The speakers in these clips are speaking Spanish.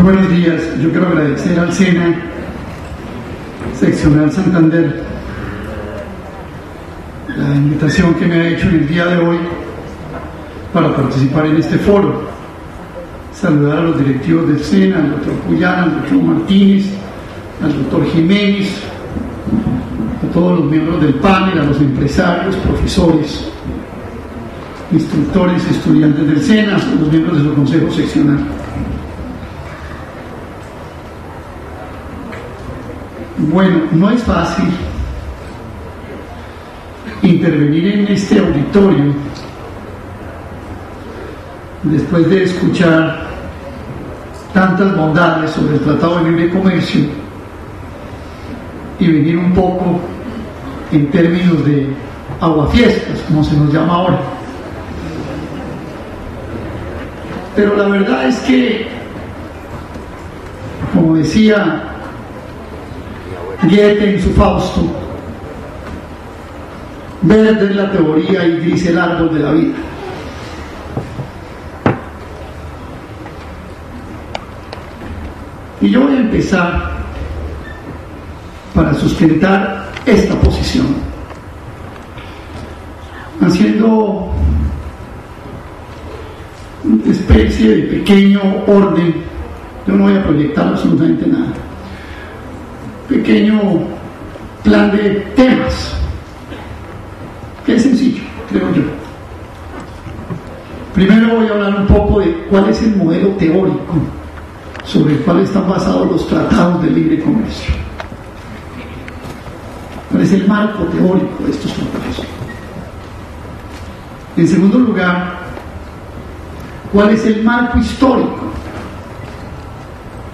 Buenos días, yo quiero agradecer al SENA Seccional Santander la invitación que me ha hecho en el día de hoy para participar en este foro. Saludar a los directivos del SENA, al doctor Puyana, al doctor Martínez, al doctor Jiménez, a todos los miembros del panel, a los empresarios, profesores, instructores, estudiantes del SENA, a los miembros de su consejo seccional. Bueno, no es fácil intervenir en este auditorio después de escuchar tantas bondades sobre el Tratado de Libre Comercio y venir un poco en términos de aguafiestas, como se nos llama ahora. Pero la verdad es que, como decía Goethe en su Fausto, verde es la teoría y gris el árbol de la vida. Y yo voy a empezar para sustentar esta posición haciendo una especie de pequeño orden. Yo no voy a proyectar absolutamente nada. Pequeño plan de temas, que es sencillo, creo yo. Primero voy a hablar un poco de cuál es el modelo teórico sobre el cual están basados los tratados de libre comercio. ¿Cuál es el marco teórico de estos tratados? En segundo lugar, ¿cuál es el marco histórico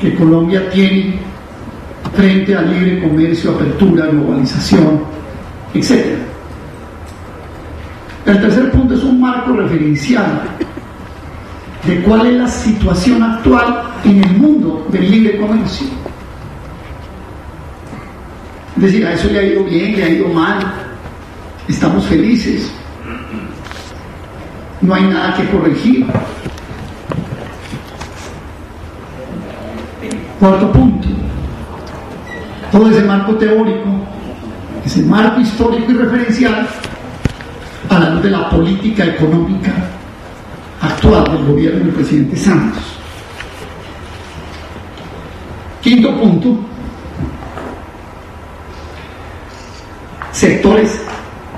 que Colombia tiene frente al libre comercio, apertura, globalización, etc.? El tercer punto es un marco referencial de cuál es la situación actual en el mundo del libre comercio. Es decir, a eso le ha ido bien, le ha ido mal, estamos felices, no hay nada que corregir. Cuarto punto, todo ese marco teórico, ese marco histórico y referencial a la luz de la política económica actual del gobierno del presidente Santos. Quinto punto, sectores.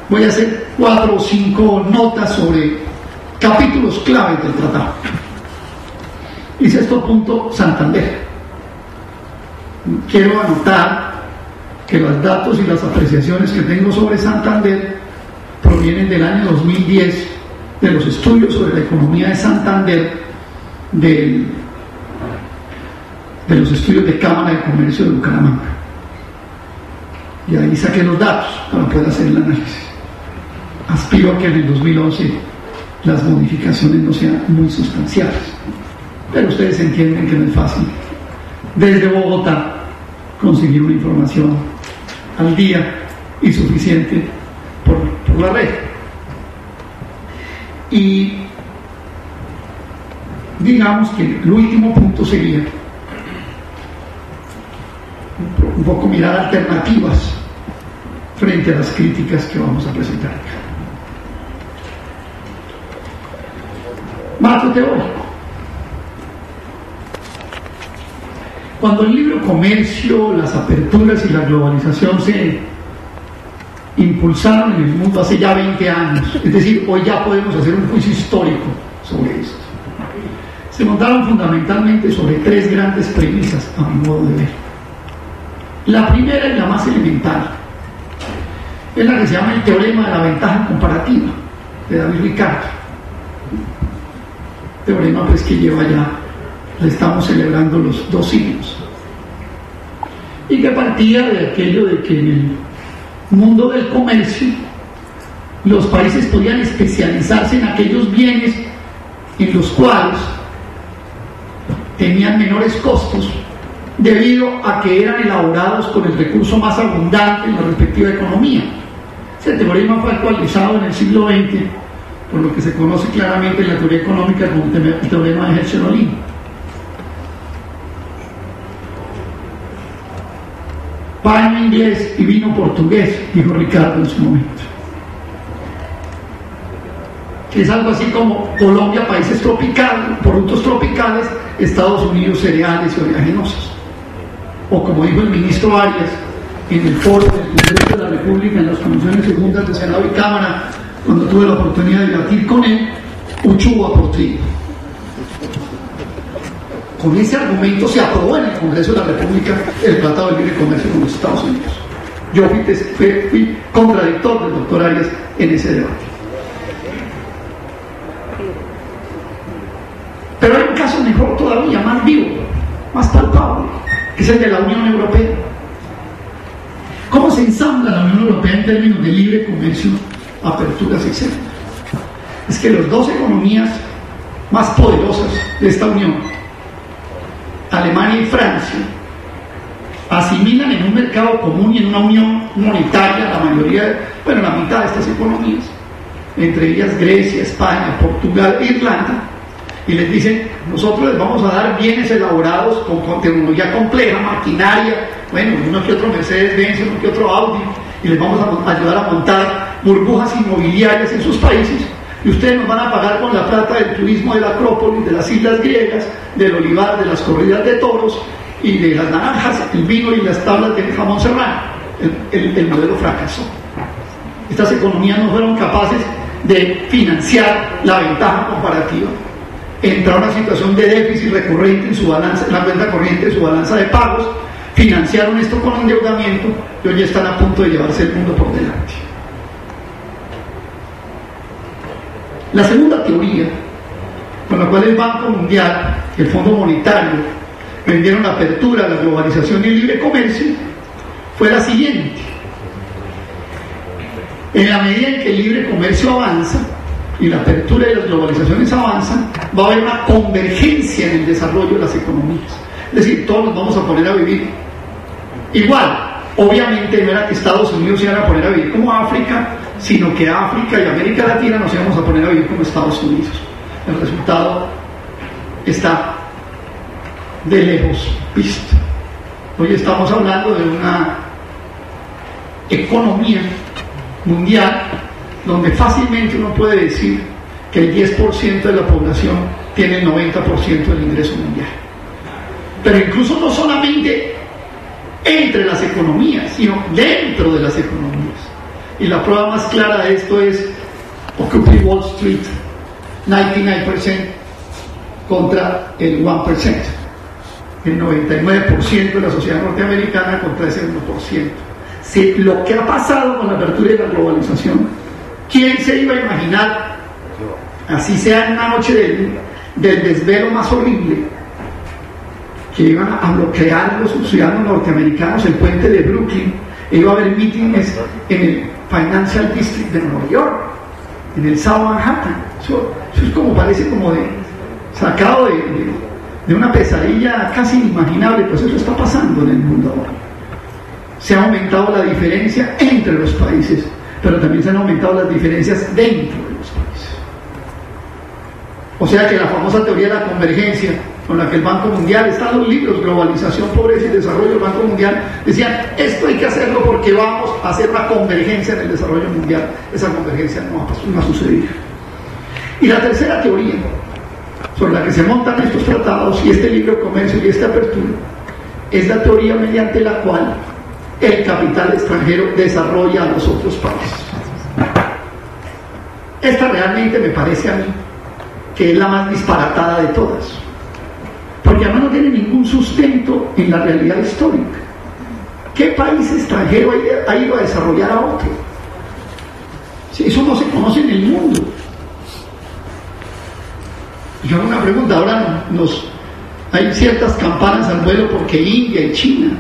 Voy a hacer 4 o 5 notas sobre capítulos claves del tratado. Y sexto punto, Santander. Quiero anotar que los datos y las apreciaciones que tengo sobre Santander provienen del año 2010, de los estudios sobre la economía de Santander, de los estudios de Cámara de Comercio de Bucaramanga. Y ahí saqué los datos para poder hacer el análisis. Aspiro a que en el 2011 las modificaciones no sean muy sustanciales, pero ustedes entienden que no es fácil desde Bogotá conseguir una información al día y suficiente por la red. Y digamos que el último punto sería un poco mirar alternativas frente a las críticas que vamos a presentar. Marco teórico. Cuando el libre comercio, las aperturas y la globalización se impulsaron en el mundo hace ya 20 años, es decir, hoy ya podemos hacer un juicio histórico sobre esto, se montaron fundamentalmente sobre 3 grandes premisas, a mi modo de ver. La primera y la más elemental es la que se llama el teorema de la ventaja comparativa de David Ricardo. Teorema pues que lleva ya, le estamos celebrando los 2 siglos, y que partía de aquello de que en el mundo del comercio los países podían especializarse en aquellos bienes en los cuales tenían menores costos debido a que eran elaborados con el recurso más abundante en la respectiva economía. Ese teorema fue actualizado en el siglo XX por lo que se conoce claramente en la teoría económica como el teorema de Herschel-Ohlin. paño inglés y vino portugués, dijo Ricardo en su momento. Que es algo así como Colombia, países tropicales, productos tropicales, Estados Unidos, cereales y oleaginosas. O como dijo el ministro Arias en el foro del Congreso de la República, en las comisiones segundas de Senado y Cámara, cuando tuve la oportunidad de debatir con él, uchuva por trigo. Con ese argumento se aprobó en el Congreso de la República el Tratado de Libre Comercio con los Estados Unidos. Yo fui contradictor del doctor Arias en ese debate. Pero hay un caso mejor todavía, más vivo, más palpable, que es el de la Unión Europea. ¿Cómo se ensambla la Unión Europea en términos de libre comercio, aperturas, etc.? Es que las dos economías más poderosas de esta Unión, Alemania y Francia, asimilan en un mercado común y en una unión monetaria la mayoría, la mitad de estas economías, entre ellas Grecia, España, Portugal e Irlanda, y les dicen: nosotros les vamos a dar bienes elaborados con tecnología compleja, maquinaria, uno que otro Mercedes-Benz, uno que otro Audi, y les vamos a ayudar a montar burbujas inmobiliarias en sus países, y ustedes nos van a pagar con la plata del turismo de la Acrópolis, de las islas griegas, del olivar, de las corridas de toros y de las naranjas, el vino y las tablas de jamón serrano. El modelo fracasó. Estas economías no fueron capaces de financiar la ventaja comparativa. Entraron a una situación de déficit recurrente en su balanza, en la cuenta corriente de su balanza de pagos, financiaron esto con endeudamiento y hoy están a punto de llevarse el mundo por delante. La segunda teoría, con la cual el Banco Mundial y el Fondo Monetario vendieron la apertura a la globalización y el libre comercio, fue la siguiente: en la medida en que el libre comercio avanza y la apertura y las globalizaciones avanzan, va a haber una convergencia en el desarrollo de las economías. Es decir, todos nos vamos a poner a vivir igual. Obviamente no era que Estados Unidos se iban a poner a vivir como África, sino que África y América Latina nos íbamos a poner a vivir como Estados Unidos. El resultado está de lejos visto. Hoy estamos hablando de una economía mundial donde fácilmente uno puede decir que el 10% de la población tiene el 90% del ingreso mundial. Pero incluso no solamente entre las economías, sino dentro de las economías. Y la prueba más clara de esto es Occupy Wall Street, 99% contra el 1%, el 99% de la sociedad norteamericana contra ese 1%. Si lo que ha pasado con la apertura y la globalización, ¿quién se iba a imaginar, así sea en una noche del desvelo más horrible, que iban a bloquear los ciudadanos norteamericanos el puente de Brooklyn e iba a haber mítines en el Financial District de Nueva York, en el South Manhattan? Eso es como, parece como sacado de una pesadilla casi inimaginable. Pues eso está pasando en el mundo ahora. Se ha aumentado la diferencia entre los países, pero también se han aumentado las diferencias dentro de los países. O sea que la famosa teoría de la convergencia, con la que el Banco Mundial, está en los libros, Globalización, Pobreza y Desarrollo del Banco Mundial, decían: esto hay que hacerlo porque vamos a hacer una convergencia en el desarrollo mundial. Esa convergencia no ha sucedido. Y la tercera teoría, sobre la que se montan estos tratados y este libre comercio y esta apertura, es la teoría mediante la cual el capital extranjero desarrolla a los otros países. Esta realmente me parece a mí que es la más disparatada de todas, porque además no tiene ningún sustento en la realidad histórica. ¿Qué país extranjero ha ido a desarrollar a otro? Si eso no se conoce en el mundo. Yo hago una pregunta: ahora hay ciertas campanas al vuelo porque India y China.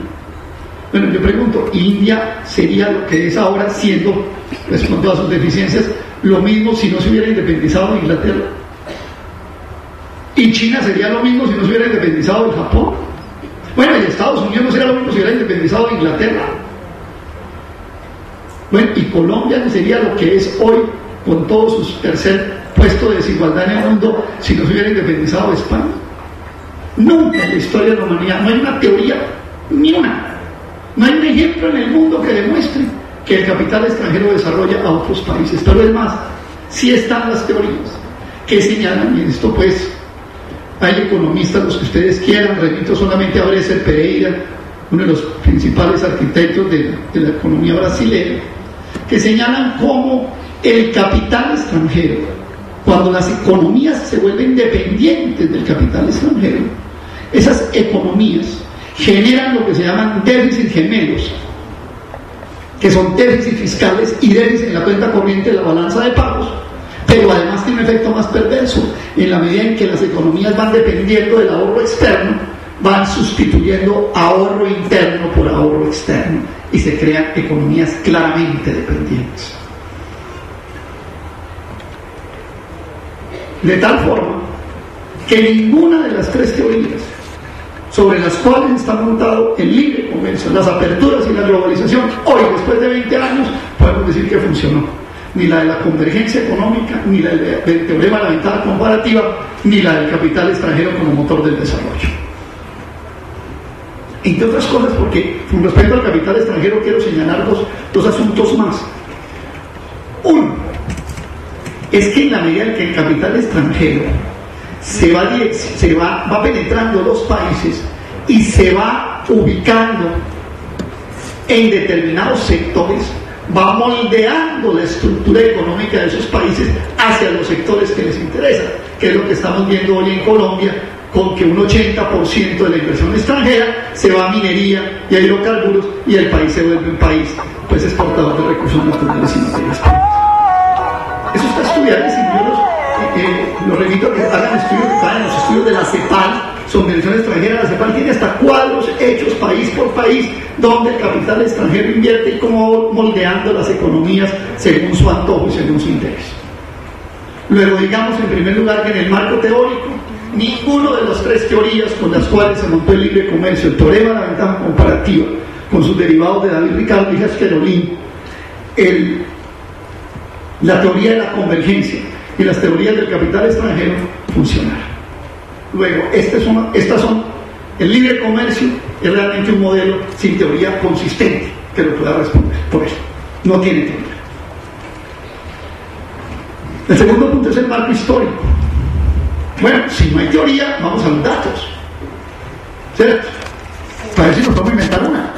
Bueno, yo pregunto, ¿India sería lo que es ahora, siendo, pues con todas sus deficiencias, lo mismo si no se hubiera independizado de Inglaterra? ¿Y China sería lo mismo si no se hubiera independizado de Japón? Bueno, y Estados Unidos no sería lo mismo si hubiera independizado de Inglaterra. Bueno, y Colombia no sería lo que es hoy, con todo su tercer puesto de desigualdad en el mundo, si no se hubiera independizado de España. Nunca en la historia de la humanidad, no hay una teoría, ni una, No hay un ejemplo en el mundo que demuestre que el capital extranjero desarrolla a otros países. Pero es más, sí están las teorías que señalan, y en esto pues hay economistas, los que ustedes quieran, remito solamente a Bresser Pereira, uno de los principales arquitectos de la economía brasileña, que señalan cómo el capital extranjero, cuando las economías se vuelven dependientes del capital extranjero, esas economías generan lo que se llaman déficits gemelos, que son déficits fiscales y déficits en la cuenta corriente de la balanza de pagos, pero además tiene un efecto más perverso, en la medida en que las economías van dependiendo del ahorro externo, van sustituyendo ahorro interno por ahorro externo y se crean economías claramente dependientes. De tal forma que ninguna de las tres teorías sobre las cuales está montado el libre comercio, las aperturas y la globalización, hoy, después de 20 años, podemos decir que funcionó. Ni la de la convergencia económica, ni la del teorema de la ventaja comparativa, ni la del capital extranjero como motor del desarrollo. Entre otras cosas, porque con respecto al capital extranjero quiero señalar dos asuntos más. Uno, es que en la medida en que el capital extranjero va penetrando los países y se va ubicando en determinados sectores, va moldeando la estructura económica de esos países hacia los sectores que les interesan, que es lo que estamos viendo hoy en Colombia, con que un 80% de la inversión extranjera se va a minería y a hidrocarburos, y el país se vuelve un país pues exportador de recursos naturales y materias primas. Eso está estudiado, y los remito a que hagan estudios, que hagan los estudios de la CEPAL sobre inversión extranjera. La CEPAL tiene hasta cuadros hechos país por país donde el capital extranjero invierte y cómo moldeando las economías según su antojo y según su interés. Luego, digamos en primer lugar que en el marco teórico, ninguno de las tres teorías con las cuales se montó el libre comercio, el teorema de la ventaja comparativa, con sus derivados de David Ricardo y Esquerolín, la teoría de la convergencia y las teorías del capital extranjero funcionaron. Luego, estas son el libre comercio es realmente un modelo sin teoría consistente que lo pueda responder. Por eso, no tiene teoría. El segundo punto es el marco histórico. Bueno, si no hay teoría, vamos a los datos, ¿cierto? Para ver si nos podemos inventar una.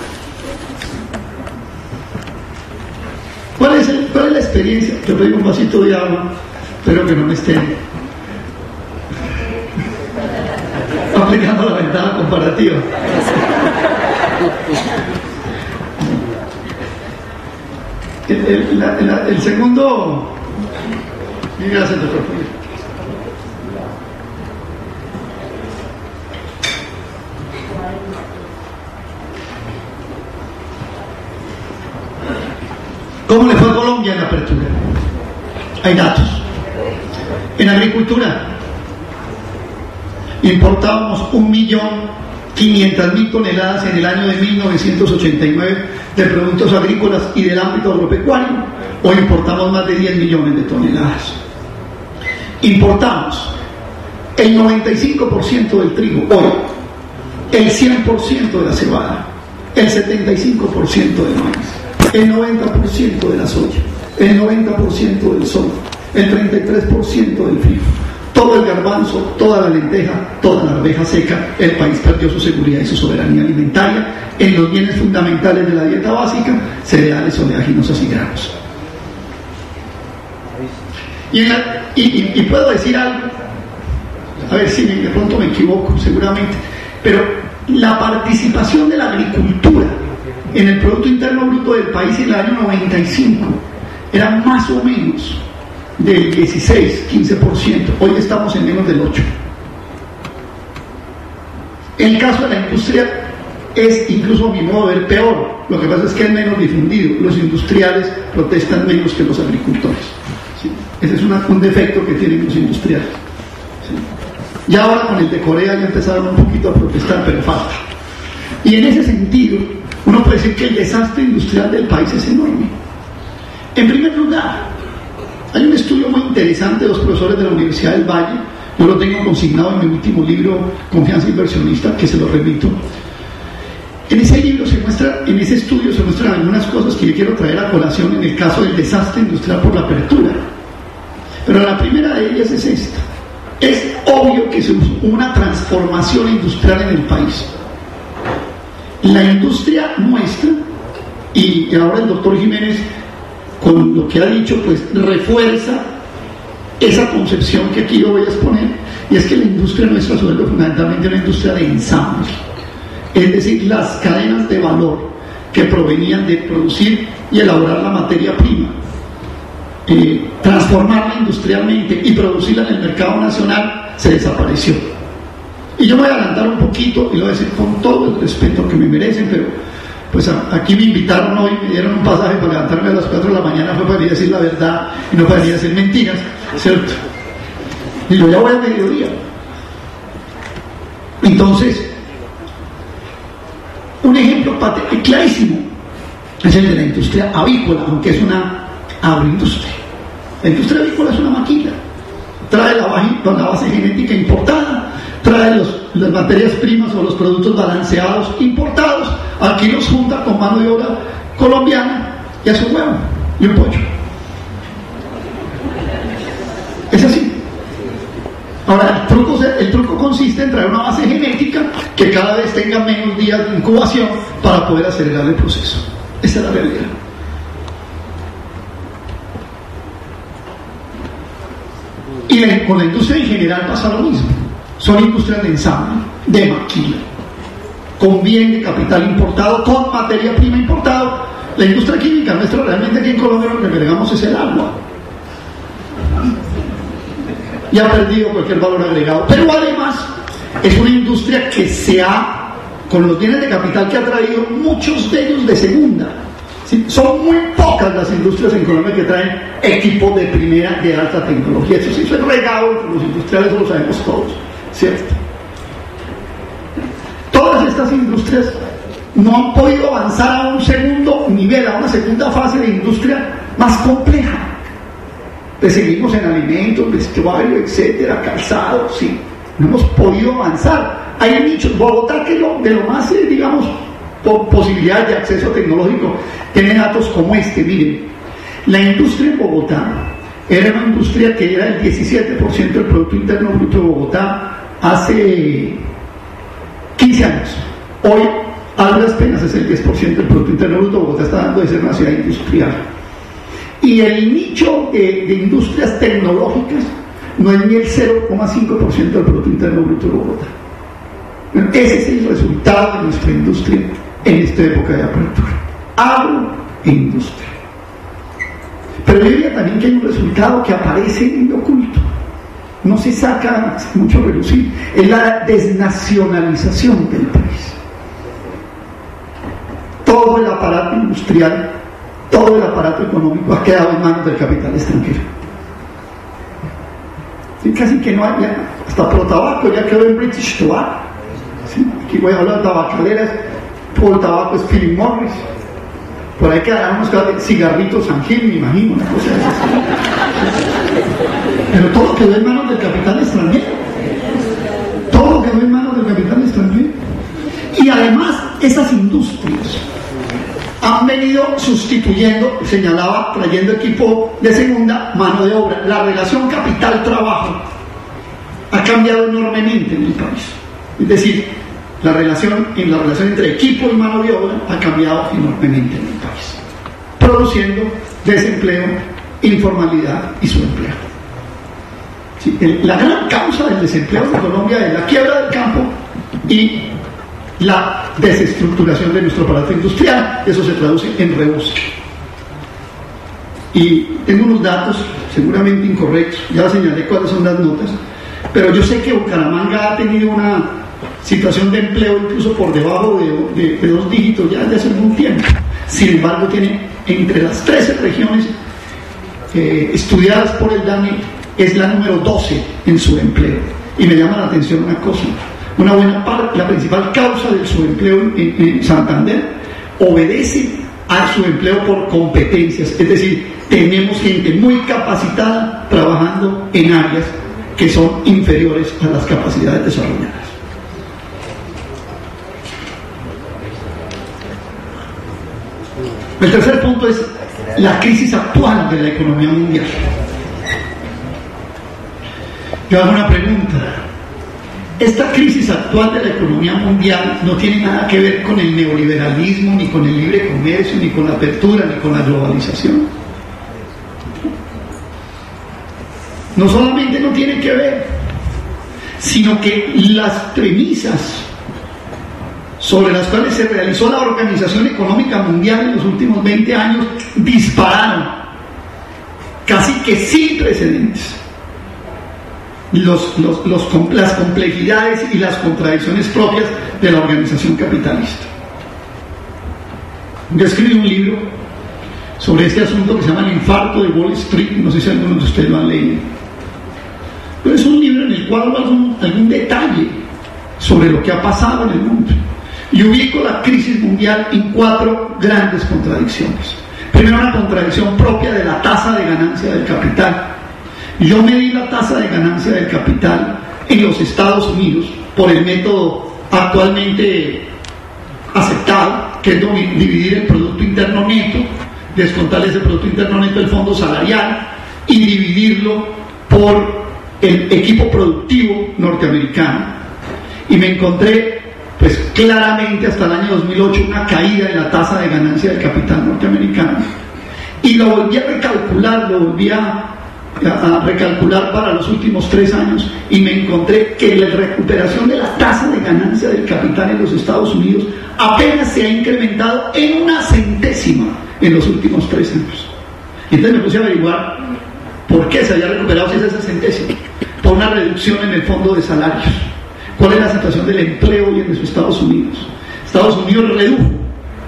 ¿Cuál es la experiencia? Te doy un vasito de agua, espero que no me esté aplicando la ventaja comparativa. El segundo. Gracias, doctor. ¿Cómo le fue a Colombia en la apertura? Hay datos. En agricultura importábamos 1.500.000 toneladas en el año de 1989 de productos agrícolas y del ámbito agropecuario. Hoy importamos más de 10 millones de toneladas. Importamos el 95% del trigo hoy, el 100% de la cebada, el 75% del maíz, el 90% de la soya, el 90% del sorgo, el 33% del frijol, todo el garbanzo, toda la lenteja, toda la arveja seca. El país perdió su seguridad y su soberanía alimentaria en los bienes fundamentales de la dieta básica: cereales, oleaginosas y granos. Y puedo decir algo, a ver si de pronto me equivoco, seguramente, pero la participación de la agricultura en el Producto Interno Bruto del país en el año 95 era más o menos del 16-15%, hoy estamos en menos del 8%. El caso de la industria es, incluso a mi modo de ver, peor. Lo que pasa es que es menos difundido. Los industriales protestan menos que los agricultores, ¿sí? Ese es un defecto que tienen los industriales, ¿sí? Y ahora con el de Corea ya empezaron un poquito a protestar, pero falta. Y en ese sentido, uno puede decir que el desastre industrial del país es enorme. En primer lugar, hay un estudio muy interesante de los profesores de la Universidad del Valle. Yo lo tengo consignado en mi último libro, Confianza Inversionista, que se lo remito. En ese libro en ese estudio se muestran algunas cosas que yo quiero traer a colación en el caso del desastre industrial por la apertura. Pero la primera de ellas es esta. Es obvio que se hubo una transformación industrial en el país. La industria nuestra, y ahora el doctor Jiménez, con lo que ha dicho, pues refuerza esa concepción que aquí yo voy a exponer, y es que la industria nuestra se vuelve fundamentalmente una industria de ensamble. Es decir, las cadenas de valor que provenían de producir y elaborar la materia prima, transformarla industrialmente y producirla en el mercado nacional, se desapareció. Y yo me voy a adelantar un poquito y lo voy a decir con todo el respeto que me merecen, pero pues aquí me invitaron hoy, me dieron un pasaje para levantarme a las 4 de la mañana, fue para ir a decir la verdad y no para ir a decir mentiras, ¿cierto? Y yo ya voy a mediodía. Entonces, un ejemplo clarísimo es el de la industria avícola, aunque es una agroindustria. La industria avícola es una maquila, trae la base genética importada, trae las materias primas o los productos balanceados importados, aquí los junta con mano de obra colombiana y hace un huevo y un pollo. Es así. Ahora, el truco consiste en traer una base genética que cada vez tenga menos días de incubación para poder acelerar el proceso. Esa es la realidad. Y con la industria en general pasa lo mismo. Son industrias de ensamble, de maquila, con bien de capital importado, con materia prima importada. La industria química nuestra, realmente aquí en Colombia lo que agregamos es el agua. Y ha perdido cualquier valor agregado. Pero además es una industria que con los bienes de capital que ha traído, muchos de ellos de segunda. ¿Sí? Son muy pocas las industrias en Colombia que traen equipos de primera, de alta tecnología. Eso sí, eso es regado entre los industriales, eso lo sabemos todos, ¿cierto? Todas estas industrias no han podido avanzar a un segundo nivel, a una segunda fase de industria más compleja. Le seguimos en alimentos, vestuario, etcétera, calzado, sí. No hemos podido avanzar. Hay nichos. Bogotá, que de lo más, digamos, posibilidades de acceso tecnológico, tiene datos como este. Miren, la industria en Bogotá era una industria que era el 17% del Producto Interno Bruto de Bogotá hace 15 años. Hoy, a duras penas, es el 10% del Producto Interno Bruto. Bogotá está dando de ser una ciudad industrial. Y el nicho de industrias tecnológicas no es ni el 0,5% del Producto Interno Bruto de Bogotá. Ese es el resultado de nuestra industria en esta época de apertura. Agro e industria. Pero yo diría también que hay un resultado que aparece en lo oculto. No se saca mucho a relucir. Es la desnacionalización del país. Todo el aparato industrial, todo el aparato económico ha quedado en manos del capital extranjero. Sí, casi que no hay, hasta Protabaco ya quedó en British Tobacco. ¿Sí? Aquí voy a hablar de tabacaleras, por tabaco es Philip Morris. Por ahí quedarán unos cigarritos San Gil, me imagino, una cosa así. Pero todo quedó en manos del capital extranjero. Todo quedó en manos del capital extranjero. Y además, esas industrias han venido sustituyendo, señalaba, trayendo equipo de segunda, mano de obra. La relación capital-trabajo ha cambiado enormemente en el país. Es decir, la relación entre equipo y mano de obra ha cambiado enormemente en el país, produciendo desempleo, informalidad y subempleo. Sí, la gran causa del desempleo en Colombia es la quiebra del campo y la desestructuración de nuestro aparato industrial. Eso se traduce en rebus. Y tengo unos datos seguramente incorrectos, ya señalé cuáles son las notas, pero yo sé que Bucaramanga ha tenido una situación de empleo incluso por debajo de 2 dígitos ya desde hace algún tiempo. Sin embargo, tiene entre las 13 regiones estudiadas por el DANE, es la número 12 en subempleo. Y me llama la atención una cosa: una buena parte, la principal causa del subempleo en Santander obedece al subempleo por competencias. Es decir, tenemos gente muy capacitada trabajando en áreas que son inferiores a las capacidades desarrolladas. El tercer punto es la crisis actual de la economía mundial. Yo hago una pregunta. Esta crisis actual de la economía mundial no tiene nada que ver con el neoliberalismo, ni con el libre comercio, ni con la apertura, ni con la globalización. No solamente no tiene que ver, sino que las premisas sobre las cuales se realizó la Organización Económica Mundial en los últimos 20 años dispararon, casi que sin precedentes, las complejidades y las contradicciones propias de la organización capitalista. Yo escribí un libro sobre este asunto que se llama El infarto de Wall Street, no sé si algunos de ustedes lo han leído, pero es un libro en el cual hago algún detalle sobre lo que ha pasado en el mundo y ubico la crisis mundial en 4 grandes contradicciones. Primero, una contradicción propia de la tasa de ganancia del capital. Yo medí la tasa de ganancia del capital en los Estados Unidos por el método actualmente aceptado, que es dividir el Producto Interno Neto, descontarle ese Producto Interno Neto del fondo salarial y dividirlo por el equipo productivo norteamericano. Y me encontré, pues claramente hasta el año 2008, una caída en la tasa de ganancia del capital norteamericano. Y lo volví a recalcular, para los últimos 3 años y me encontré que la recuperación de la tasa de ganancia del capital en los Estados Unidos apenas se ha incrementado en 1 centésima en los últimos 3 años. Y entonces me puse a averiguar por qué se había recuperado si es esa centésima. Por una reducción en el fondo de salarios. ¿Cuál es la situación del empleo hoy en los Estados Unidos? Estados Unidos redujo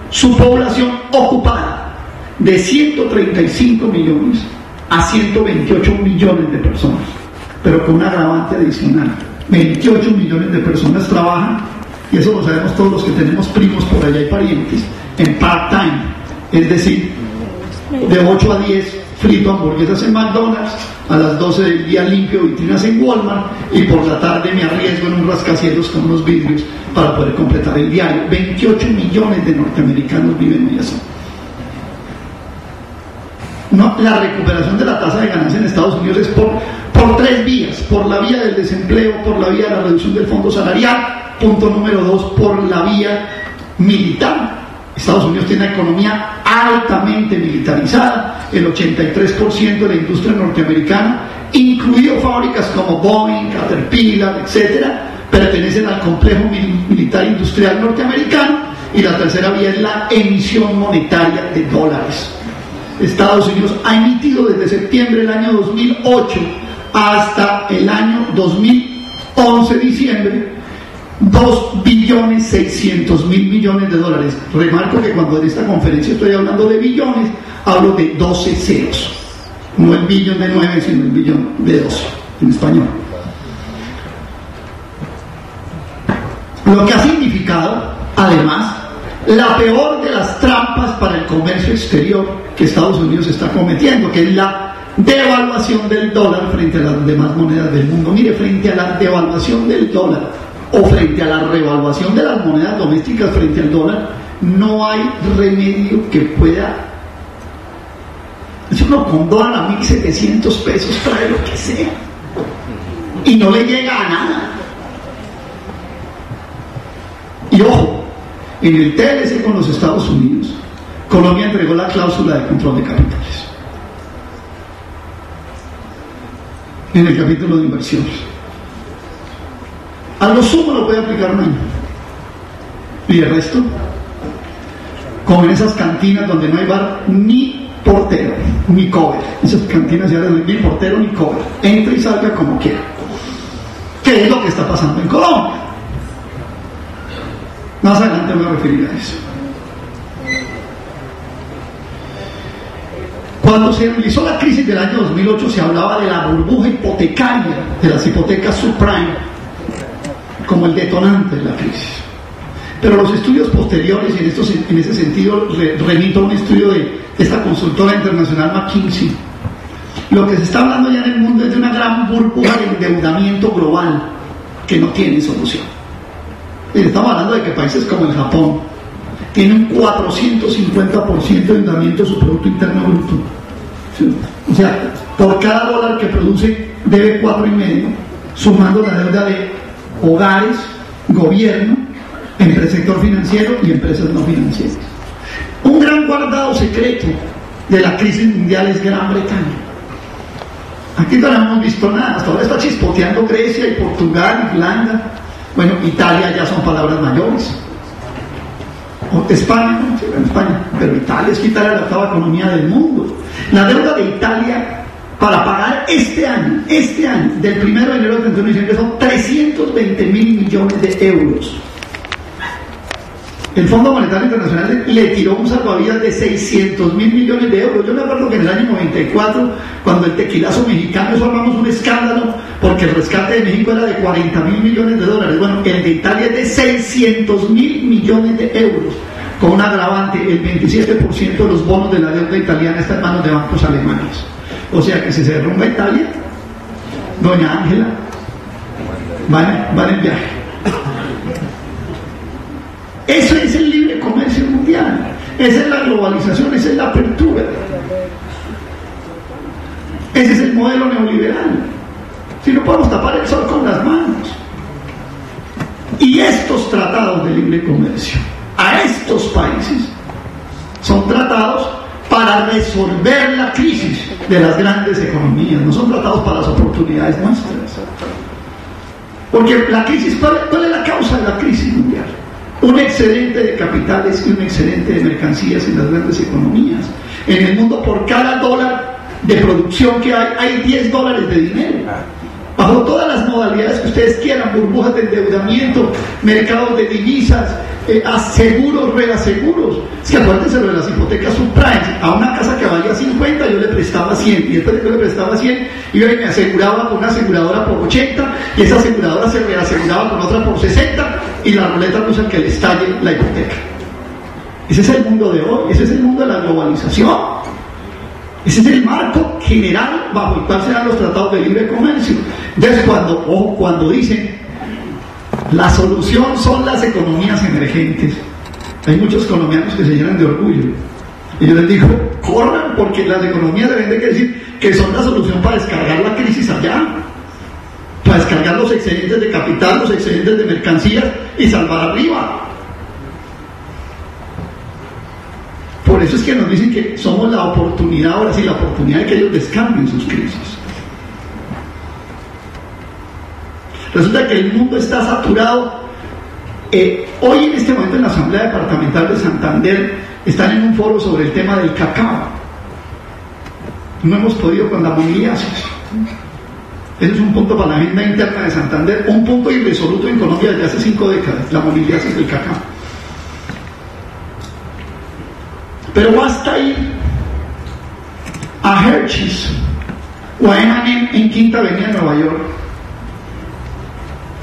su población ocupada de 135 millones a 128 millones de personas, pero con un agravante adicional. 28 millones de personas trabajan, y eso lo sabemos todos los que tenemos primos por allá y parientes, en part-time, es decir, de 8 a 10 frito hamburguesas en McDonald's, a las 12 del día limpio vitrinas en Walmart, y por la tarde me arriesgo en un rascacielos con unos vidrios para poder completar el diario. 28 millones de norteamericanos viven hoy así. No, la recuperación de la tasa de ganancia en Estados Unidos es por 3 vías: por la vía del desempleo, por la vía de la reducción del fondo salarial, punto número 2, por la vía militar. Estados Unidos tiene una economía altamente militarizada. El 83% de la industria norteamericana, incluido fábricas como Boeing, Caterpillar, etcétera, pertenecen al complejo militar industrial norteamericano. Y la tercera vía es la emisión monetaria de dólares. Estados Unidos ha emitido desde septiembre del año 2008 hasta el año 2011, diciembre, 2.600.000 millones de dólares. Remarco que cuando en esta conferencia estoy hablando de billones, hablo de 12 ceros. No el billón de 9, sino el billón de 12 en español. Lo que ha significado, además, la peor de las trampas para el comercio exterior que Estados Unidos está cometiendo, que es la devaluación del dólar frente a las demás monedas del mundo. Mire, frente a la devaluación del dólar o frente a la revaluación de las monedas domésticas frente al dólar, no hay remedio que pueda. Si uno con dólar a 1.700 pesos trae lo que sea y no le llega a nada. Y ojo, en el TLC con los Estados Unidos, Colombia entregó la cláusula de control de capitales en el capítulo de inversiones. A lo sumo lo puede aplicar 1 año, y el resto, como en esas cantinas donde no hay bar ni portero ni cover. Esas cantinas ya no hay ni portero ni cover, entre y salga como quiera. ¿Qué es lo que está pasando en Colombia? Más adelante me voy a referir a eso. Cuando se realizó la crisis del año 2008, se hablaba de la burbuja hipotecaria, de las hipotecas subprime, como el detonante de la crisis. Pero los estudios posteriores, y en ese sentido remito a un estudio de esta consultora internacional McKinsey, lo que se está hablando ya en el mundo es de una gran burbuja de endeudamiento global que no tiene solución. Estamos hablando de que países como el Japón, tiene un 450% de endeudamiento de su Producto Interno Bruto. ¿Sí? O sea, por cada dólar que produce debe 4,5, sumando la deuda de hogares, gobierno, sector financiero y empresas no financieras. Un gran guardado secreto de la crisis mundial es Gran Bretaña. Aquí no hemos visto nada, hasta ahora está chispoteando Grecia y Portugal, Irlanda. Bueno, Italia ya son palabras mayores. España, no, sí, España, pero Italia es quitar la octava economía del mundo. La deuda de Italia para pagar este año, del 1 de enero al 31 de diciembre, son 320.000 millones de euros. El Fondo Monetario Internacional le tiró un salvavidas de 600.000 millones de euros. Yo me acuerdo que en el año 94, cuando el tequilazo mexicano, eso armamos un escándalo, porque el rescate de México era de 40.000 millones de dólares. Bueno, el de Italia es de 600.000 millones de euros, con un agravante: el 27% de los bonos de la deuda italiana está en manos de bancos alemanes. O sea que si se derrumba Italia, doña Ángela va en viaje. Eso es el libre comercio mundial, esa es la globalización, esa es la apertura, ese es el modelo neoliberal. Si no podemos tapar el sol con las manos. Y estos tratados de libre comercio a estos países son tratados para resolver la crisis de las grandes economías, no son tratados para las oportunidades nuestras. Porque la crisis, ¿cuál es la causa de la crisis mundial? Un excedente de capitales y un excedente de mercancías en las grandes economías. En el mundo, por cada dólar de producción que hay 10 dólares de dinero. Bajo todas las modalidades que ustedes quieran: burbujas de endeudamiento, mercados de divisas, seguros, reaseguros. Es que acuérdense de las hipotecas subprime. A una casa que valía 50 yo le prestaba 100, y después de que le prestaba 100 iba y me aseguraba con una aseguradora por 80, y esa aseguradora se reaseguraba con otra por 60, y la ruleta rusa que le estalle la hipoteca. Ese es el mundo de hoy, ese es el mundo de la globalización, ese es el marco general bajo el cual se dan los tratados de libre comercio. Entonces, cuando dicen la solución son las economías emergentes, hay muchos colombianos que se llenan de orgullo, y yo les digo: corran, porque las economías deben de decir que son la solución para descargar la crisis allá, para descargar los excedentes de capital, los excedentes de mercancías y salvar arriba. Por eso es que nos dicen que somos la oportunidad, ahora sí, la oportunidad de que ellos descarguen sus crisis. Resulta que el mundo está saturado. Hoy, en este momento, en la Asamblea Departamental de Santander están en un foro sobre el tema del cacao. No hemos podido con la moniliasis. Ese es un punto para la agenda interna de Santander, un punto irresoluto en Colombia desde hace 5 décadas, la moniliasis del cacao. Pero basta ir a Hershey's o a M&M en Quinta Avenida de Nueva York,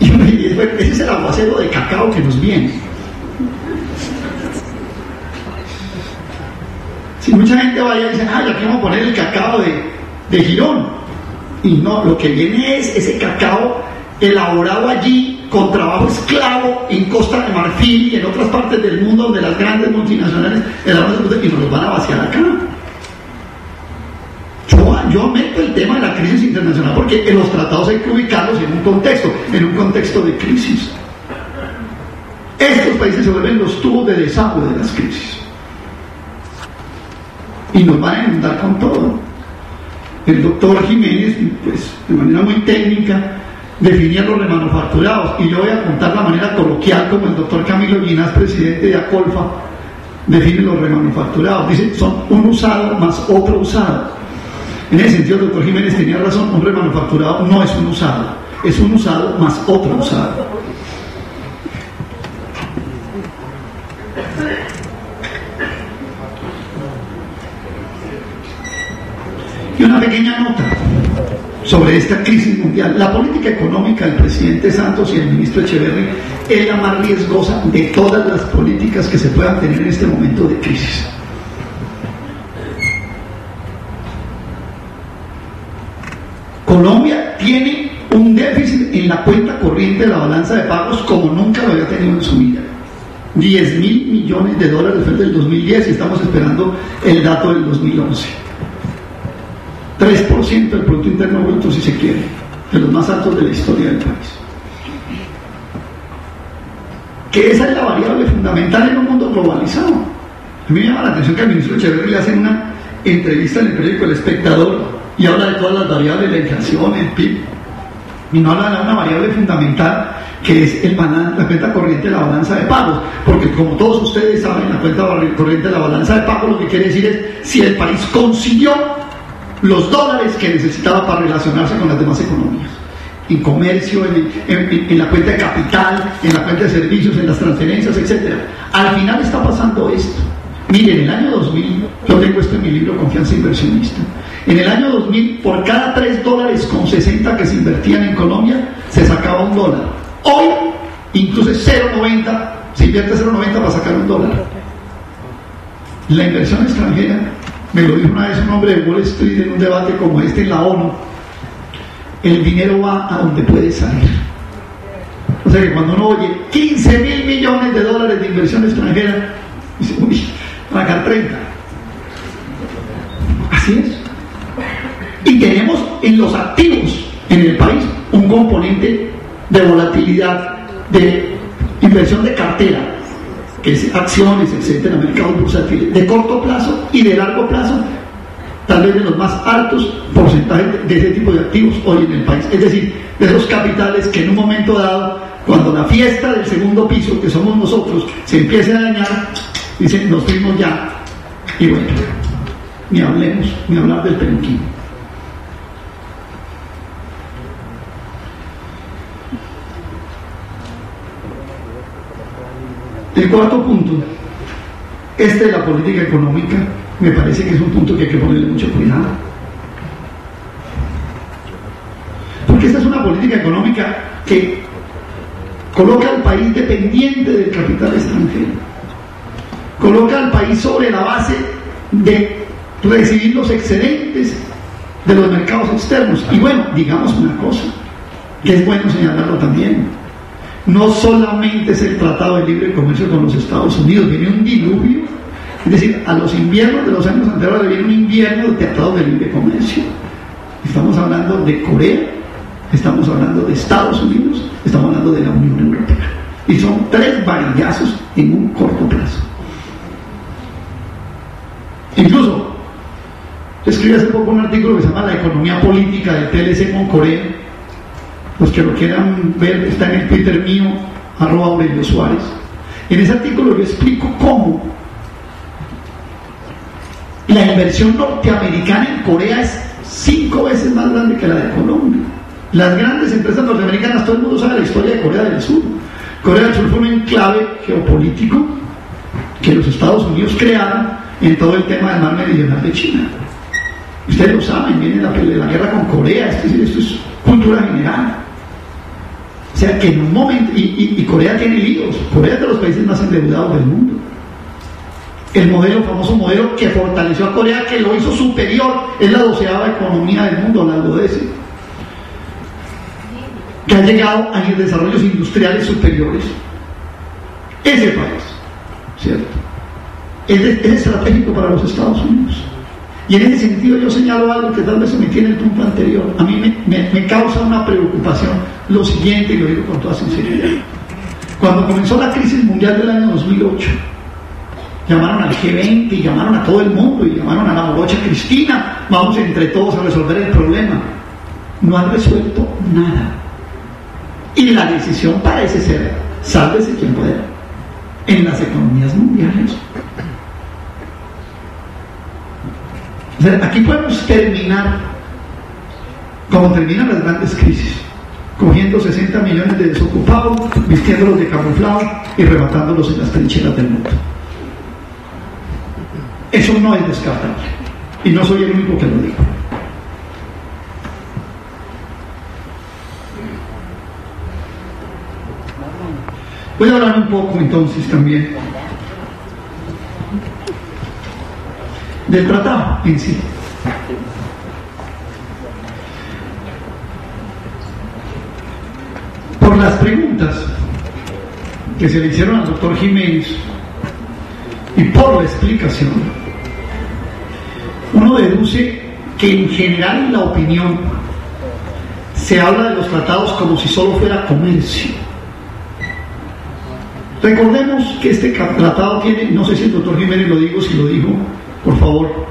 y ese es el aguacero de cacao que nos viene. Si mucha gente vaya y dice: ya que vamos a poner el cacao de Girón, y no, lo que viene es ese cacao elaborado allí con trabajo esclavo en Costa de Marfil y en otras partes del mundo, donde las grandes multinacionales elaboran, y nos los van a vaciar acá. Yo meto el tema de la crisis internacional porque en los tratados hay que ubicarlos en un contexto de crisis. Estos países se vuelven los tubos de desagüe de las crisis y nos van a inundar con todo. El doctor Jiménez, pues, de manera muy técnica, definía los remanufacturados, y yo voy a contar la manera coloquial como el doctor Camilo Ginás, presidente de ACOLFA, define los remanufacturados. Dice: son un usado más otro usado. En ese sentido, el doctor Jiménez tenía razón: un remanufacturado no es un usado, es un usado más otro usado. Y una pequeña nota sobre esta crisis mundial. La política económica del presidente Santos y el ministro Echeverri es la más riesgosa de todas las políticas que se puedan tener en este momento de crisis. Colombia tiene un déficit en la cuenta corriente de la balanza de pagos como nunca lo había tenido en su vida. 10.000 millones de dólares frente al 2010 y estamos esperando el dato del 2011. 3% del Producto Interno Bruto, si se quiere, de los más altos de la historia del país. Que esa es la variable fundamental en un mundo globalizado. A mí me llama la atención que al ministro Echeverri le hacen una entrevista en el periódico El Espectador y habla de todas las variables, la inflación, el PIB, y no habla de una variable fundamental que es la cuenta corriente de la balanza de pagos, porque como todos ustedes saben, la cuenta corriente de la balanza de pagos lo que quiere decir es si el país consiguió los dólares que necesitaba para relacionarse con las demás economías, en comercio, en la cuenta de capital, en la cuenta de servicios, en las transferencias, etc. Al final está pasando esto. Miren, en el año 2000, yo tengo esto en mi libro Confianza Inversionista, en el año 2000, por cada $3.60 que se invertían en Colombia, se sacaba $1. Hoy, incluso es 0.90, se invierte 0.90 para sacar $1. La inversión extranjera, me lo dijo una vez un hombre de Wall Street en un debate como este en la ONU, el dinero va a donde puede salir. O sea que cuando uno oye 15.000 millones de dólares de inversión extranjera, dice, uy, van a sacar 30. Así es. Y tenemos en los activos en el país un componente de volatilidad, de inversión de cartera, que es acciones, etcétera, mercados bursátiles, de corto plazo y de largo plazo, tal vez de los más altos porcentajes de ese tipo de activos hoy en el país. Es decir, de esos capitales que en un momento dado, cuando la fiesta del segundo piso, que somos nosotros, se empiece a dañar, dicen, nos fuimos ya. Y bueno, ni hablemos, ni hablar del peluquín. El cuarto punto, de la política económica, me parece que es un punto que hay que ponerle mucho cuidado. Porque esta es una política económica que coloca al país dependiente del capital extranjero. Coloca al país sobre la base de recibir los excedentes de los mercados externos. Y bueno, digamos una cosa, que es bueno señalarlo también. No solamente es el Tratado de Libre Comercio con los Estados Unidos, viene un diluvio. Es decir, a los inviernos de los años anteriores viene un invierno de Tratado de Libre Comercio. Estamos hablando de Corea, estamos hablando de Estados Unidos, estamos hablando de la Unión Europea. Y son 3 varillazos en un corto plazo. Incluso, escribí hace poco un artículo que se llama La economía política del TLC con Corea. Los que lo quieran ver, está en el Twitter mío, @Aurelio Suárez. En ese artículo yo explico cómo la inversión norteamericana en Corea es 5 veces más grande que la de Colombia. Las grandes empresas norteamericanas, todo el mundo sabe la historia de Corea del Sur. Corea del Sur fue un enclave geopolítico que los Estados Unidos crearon en todo el tema del mar meridional de China. Ustedes lo saben, viene la guerra con Corea, esto es cultura general. O sea que en un momento, y Corea tiene líos, Corea es de los países más endeudados del mundo. El famoso modelo que fortaleció a Corea, que lo hizo superior, es la 12ª economía del mundo, la 12, que ha llegado a desarrollos industriales superiores. Ese país, ¿cierto? Es estratégico para los Estados Unidos. Y en ese sentido yo señalo algo que tal vez se metía en el punto anterior. A mí me causa una preocupación lo siguiente, y lo digo con toda sinceridad. Cuando comenzó la crisis mundial del año 2008, llamaron al G20 y llamaron a todo el mundo y llamaron a la morocha Cristina, vamos entre todos a resolver el problema. No han resuelto nada. Y la decisión parece ser, sálvese quien pueda, en las economías mundiales. O sea, aquí podemos terminar como terminan las grandes crisis, cogiendo 60 millones de desocupados, vistiéndolos de camuflado y rematándolos en las trincheras del mundo. Eso no es descartable, y no soy el único que lo digo. Voy a hablar un poco entonces también del tratado en sí. Por las preguntas que se le hicieron al doctor Jiménez y por la explicación, uno deduce que en general en la opinión se habla de los tratados como si solo fuera comercio. Recordemos que este tratado tiene, no sé si el doctor Jiménez lo dijo, si lo dijo, por favor,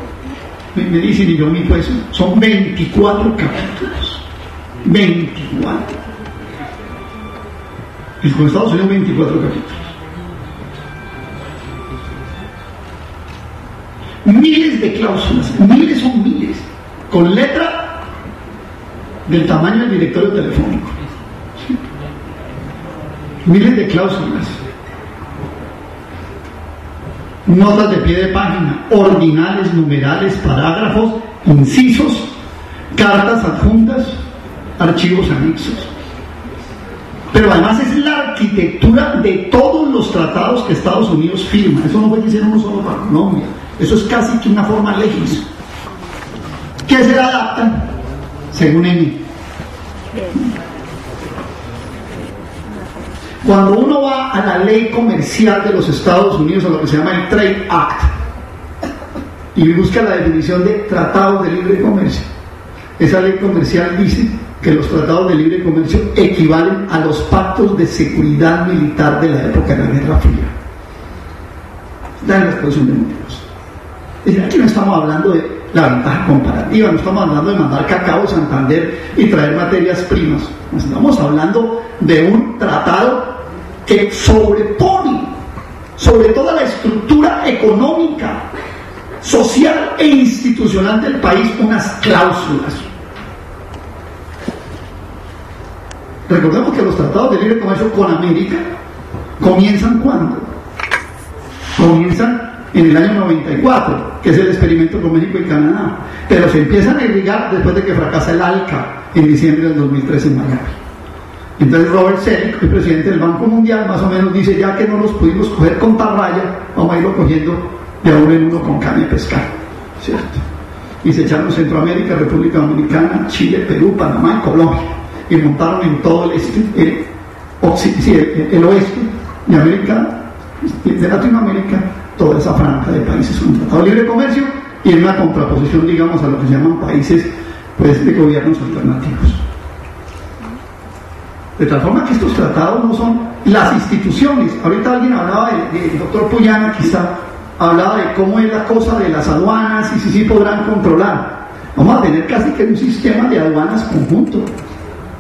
me dicen y yo omito eso, son 24 capítulos. 24. Y con Estados Unidos 24 capítulos. Miles de cláusulas, miles son miles, con letra del tamaño del directorio telefónico. ¿Sí? Miles de cláusulas. Notas de pie de página, ordinales, numerales, parágrafos, incisos, cartas adjuntas, archivos anexos. Pero además es la arquitectura de todos los tratados que Estados Unidos firma. Eso no fue que hicieron uno solo para Colombia. Eso es casi que una forma legis que se adaptan según ENI. Cuando uno va a la ley comercial de los Estados Unidos, a lo que se llama el Trade Act, y busca la definición de tratados de libre comercio, esa ley comercial dice que los tratados de libre comercio equivalen a los pactos de seguridad militar de la época de la Guerra Fría. Está en la exposición de motivos. Es decir, aquí no estamos hablando de la ventaja comparativa, no estamos hablando de mandar cacao a Santander y traer materias primas. Estamos hablando de un tratado que sobrepone sobre toda la estructura económica, social e institucional del país unas cláusulas. Recordemos que los tratados de libre comercio con América comienzan ¿cuándo? Comienzan en el año 94, que es el experimento con México y Canadá, pero se empiezan a irrigar después de que fracasa el ALCA en diciembre del 2013 en Miami. Entonces Robert Selig, el presidente del Banco Mundial, más o menos dice, ya que no los pudimos coger con tarraya, vamos a irlo cogiendo de uno en uno con caña de pescar, ¿cierto? Y se echaron Centroamérica, República Dominicana, Chile, Perú, Panamá y Colombia, y montaron en todo el este, el oeste de América, de Latinoamérica, toda esa franja de países con un tratado de libre comercio y en una contraposición, digamos, a lo que se llaman países pues, de gobiernos alternativos. De tal forma que estos tratados no son las instituciones. Ahorita alguien hablaba del doctor Puyana, quizá, hablaba de cómo es la cosa de las aduanas y si sí podrán controlar. Vamos a tener casi que un sistema de aduanas conjunto,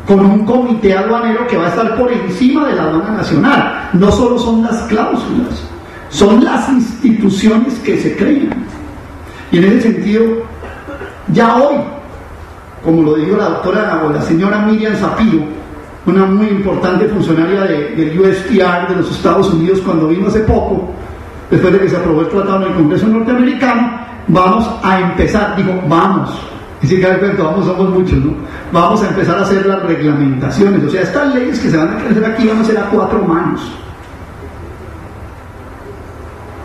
con un comité aduanero que va a estar por encima de la aduana nacional. No solo son las cláusulas, son las instituciones que se crean. Y en ese sentido, ya hoy, como lo dijo la doctora o la señora Miriam Zapiro, una muy importante funcionaria del USTR de los Estados Unidos, cuando vino hace poco, después de que se aprobó el tratado en el Congreso norteamericano, vamos a empezar, digo, vamos, y si cae cuento, vamos, somos muchos, ¿no? Vamos a empezar a hacer las reglamentaciones, o sea, estas leyes que se van a hacer aquí van a ser a 4 manos.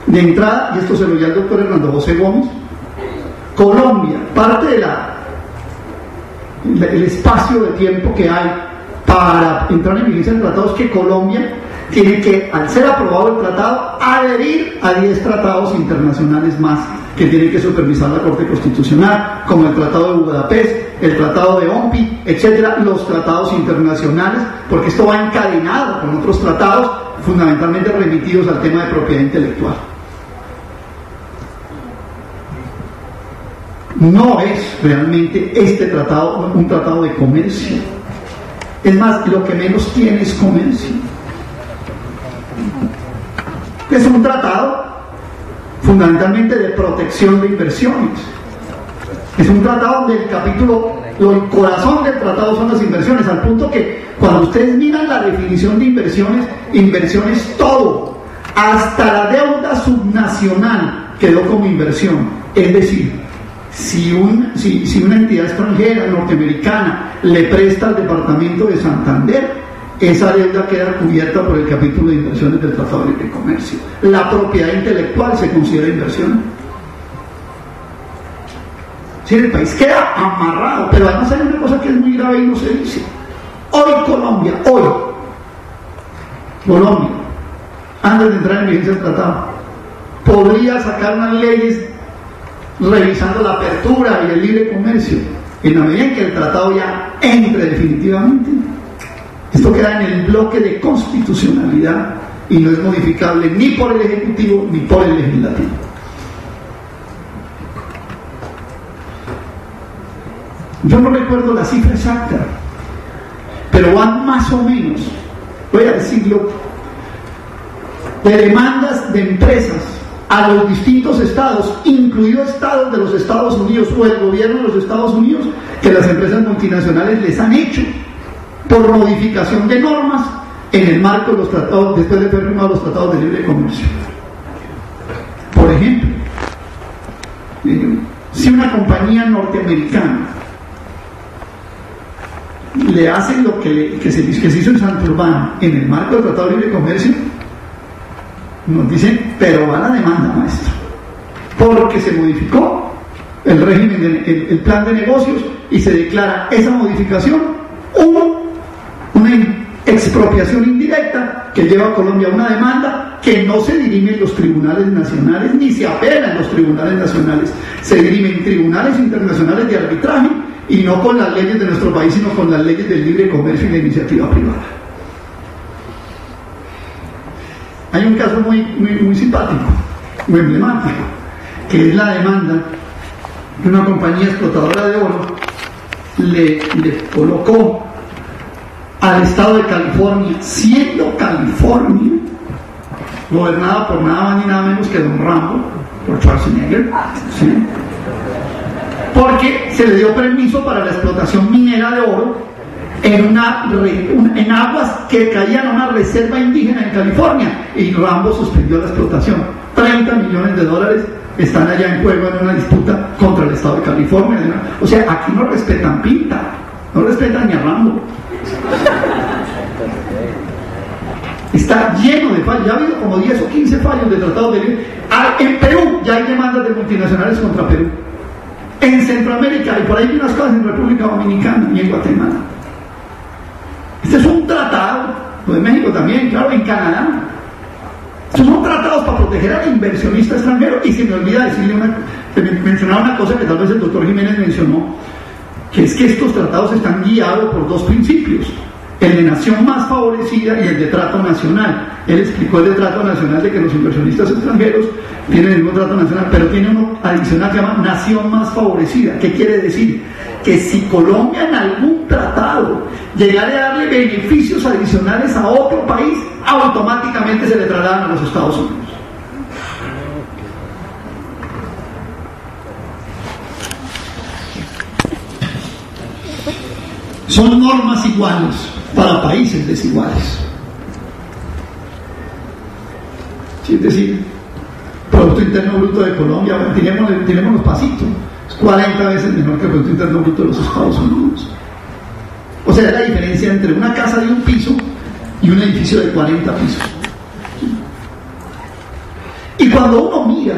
De entrada, y esto se lo dio el doctor Hernando José Gómez, Colombia, parte del espacio de tiempo que hay para entrar en vigencia el tratado es que Colombia tiene que, al ser aprobado el tratado, adherir a 10 tratados internacionales más que tiene que supervisar la Corte Constitucional, como el Tratado de Budapest, el Tratado de OMPI, etcétera, los tratados internacionales, porque esto va encadenado con otros tratados, fundamentalmente remitidos al tema de propiedad intelectual. No es realmente este tratado un tratado de comercio. Es más, lo que menos tiene es comercio. Es un tratado fundamentalmente de protección de inversiones. Es un tratado donde el capítulo, el corazón del tratado son las inversiones, al punto que cuando ustedes miran la definición de inversiones, inversión es todo, hasta la deuda subnacional quedó como inversión. Es decir, si una entidad extranjera, norteamericana, le presta al departamento de Santander, esa deuda queda cubierta por el capítulo de inversiones del Tratado de Libre Comercio. La propiedad intelectual se considera inversión. Si el país queda amarrado, pero además hay una cosa que es muy grave y no se dice. Hoy Colombia, antes de entrar en vigencia el tratado. Podría sacar unas leyes revisando la apertura y el libre comercio, en la medida en que el tratado ya entre definitivamente. Esto queda en el bloque de constitucionalidad y no es modificable ni por el Ejecutivo ni por el Legislativo. Yo no recuerdo la cifra exacta, pero van más o menos, voy a decirlo, de demandas de empresas a los distintos estados, incluidos estados de los Estados Unidos o el gobierno de los Estados Unidos, que las empresas multinacionales les han hecho por modificación de normas en el marco de los tratados, después de haber firmado los tratados de libre comercio. Por ejemplo, si una compañía norteamericana le hacen lo que se hizo en Santurbán en el marco del Tratado de Libre Comercio, nos dicen, pero va la demanda, maestro, porque se modificó el régimen, el plan de negocios, y se declara esa modificación una expropiación indirecta que lleva a Colombia a una demanda que no se dirime en los tribunales nacionales ni se apela en los tribunales nacionales, se dirime en tribunales internacionales de arbitraje, y no con las leyes de nuestro país, sino con las leyes del libre comercio y la iniciativa privada. Hay un caso muy simpático, muy emblemático, que es la demanda que una compañía explotadora de oro le colocó al estado de California, siendo California gobernada por nada más ni nada menos que Don Rambo, por Schwarzenegger, ¿sí? Porque se le dio permiso para la explotación minera de oro en aguas que caían a una reserva indígena en California, y Rambo suspendió la explotación. 30 millones de dólares están allá en juego en una disputa contra el estado de California. O sea, aquí no respetan pinta, no respetan ni a Rambo. Está lleno de fallos, ya ha habido como 10 o 15 fallos de tratado de libre. En Perú ya hay demandas de multinacionales contra Perú. En Centroamérica, y por ahí hay unas cosas en República Dominicana y en Guatemala. Este es un tratado, lo de México también, claro, en Canadá. Estos son tratados para proteger al inversionista extranjero. Y se me olvida decirle mencionar una cosa que tal vez el doctor Jiménez mencionó, que es que estos tratados están guiados por dos principios: el de nación más favorecida y el de trato nacional. Él explicó el de trato nacional, de que los inversionistas extranjeros tienen el mismo trato nacional, pero tiene uno adicional que se llama nación más favorecida. ¿Qué quiere decir? Que si Colombia en algún tratado llegara a darle beneficios adicionales a otro país, automáticamente se le trasladan a los Estados Unidos. Son normas iguales para países desiguales. Sí, es decir, Producto Interno Bruto de Colombia, tenemos los pasitos, es 40 veces menor que el Producto Interno Bruto de los Estados Unidos. O sea, es la diferencia entre una casa de un piso y un edificio de 40 pisos. Y cuando uno mira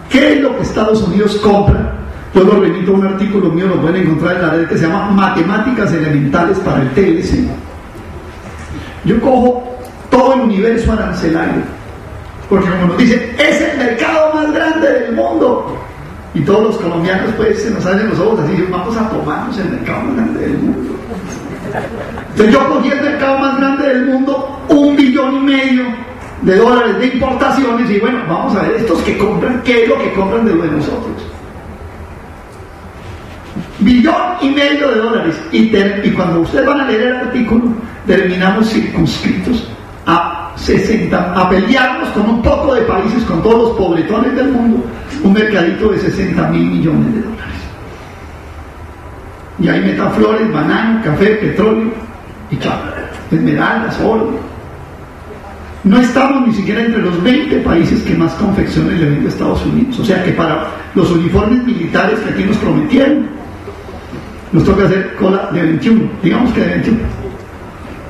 qué es lo que Estados Unidos compra, yo lo remito a un artículo mío, lo pueden encontrar en la red, que se llama Matemáticas Elementales para el TLC. Yo cojo todo el universo arancelario, porque como nos dicen, es el mercado más grande del mundo, y todos los colombianos pues se nos salen los ojos así, vamos a tomarnos el mercado más grande del mundo. Entonces yo cogí el mercado más grande del mundo, $1,5 billones de importaciones, y bueno, vamos a ver estos que compran, qué es lo que compran de lo de nosotros. $1,5 billones, y cuando ustedes van a leer el artículo, terminamos circunscritos a pelearnos con un poco de países, con todos los pobretones del mundo, un mercadito de $60,000 millones. Y ahí metan flores, banano, café, petróleo y chao, esmeraldas, oro. No estamos ni siquiera entre los 20 países que más confecciones le vende a Estados Unidos. O sea que para los uniformes militares que aquí nos prometieron, nos toca hacer cola de 21, digamos que de 21.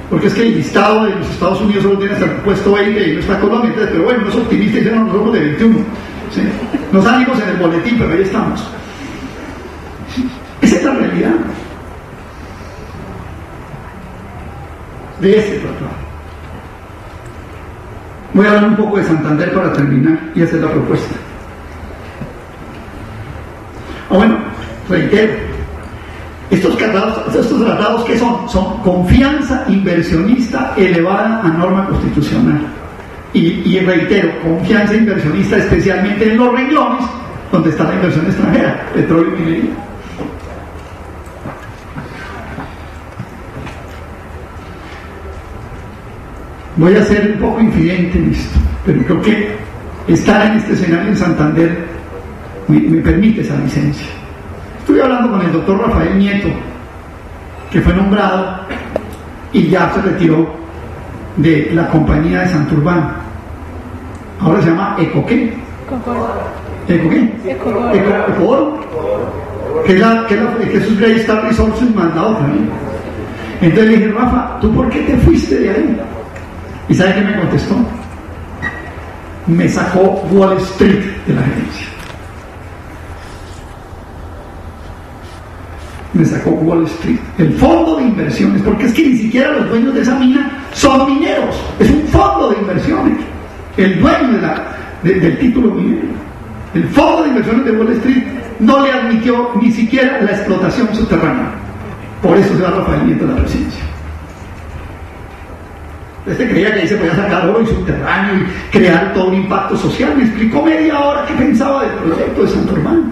Porque es que el listado de los Estados Unidos solo tiene hasta el puesto 20 y no está Colombia. Entonces, pero bueno, no es optimista y no somos de 21. ¿Sí? No salimos en el boletín, pero ahí estamos. Esa es la realidad de ese tratado. Voy a hablar un poco de Santander para terminar y hacer la propuesta. Bueno, reitero, estos tratados ¿qué son? Son confianza inversionista elevada a norma constitucional. Y reitero, confianza inversionista especialmente en los renglones donde está la inversión extranjera, petróleo y minería. Voy a ser un poco infidente en esto, pero creo que estar en este escenario en Santander me permite esa licencia. Estuve hablando con el doctor Rafael Nieto, que fue nombrado y ya se retiró de la compañía de Santurbán. Ahora se llama ¿Ecoqué? ¿Ecoqué? Ecoro. Que es un Greystar Resources más la otra, ¿no? Entonces le dije, Rafa, ¿tú por qué te fuiste de ahí? ¿Y sabe qué me contestó? Me sacó Wall Street de la gerencia. Me sacó Wall Street, el fondo de inversiones, porque es que ni siquiera los dueños de esa mina son mineros, es un fondo de inversiones. El dueño del título minero, el fondo de inversiones de Wall Street, no le admitió ni siquiera la explotación subterránea. Por eso se va Rafael Nieto a la presidencia. Creía que ahí se podía sacar oro y subterráneo y crear todo un impacto social. Me explicó media hora qué pensaba del proyecto de Santurbán.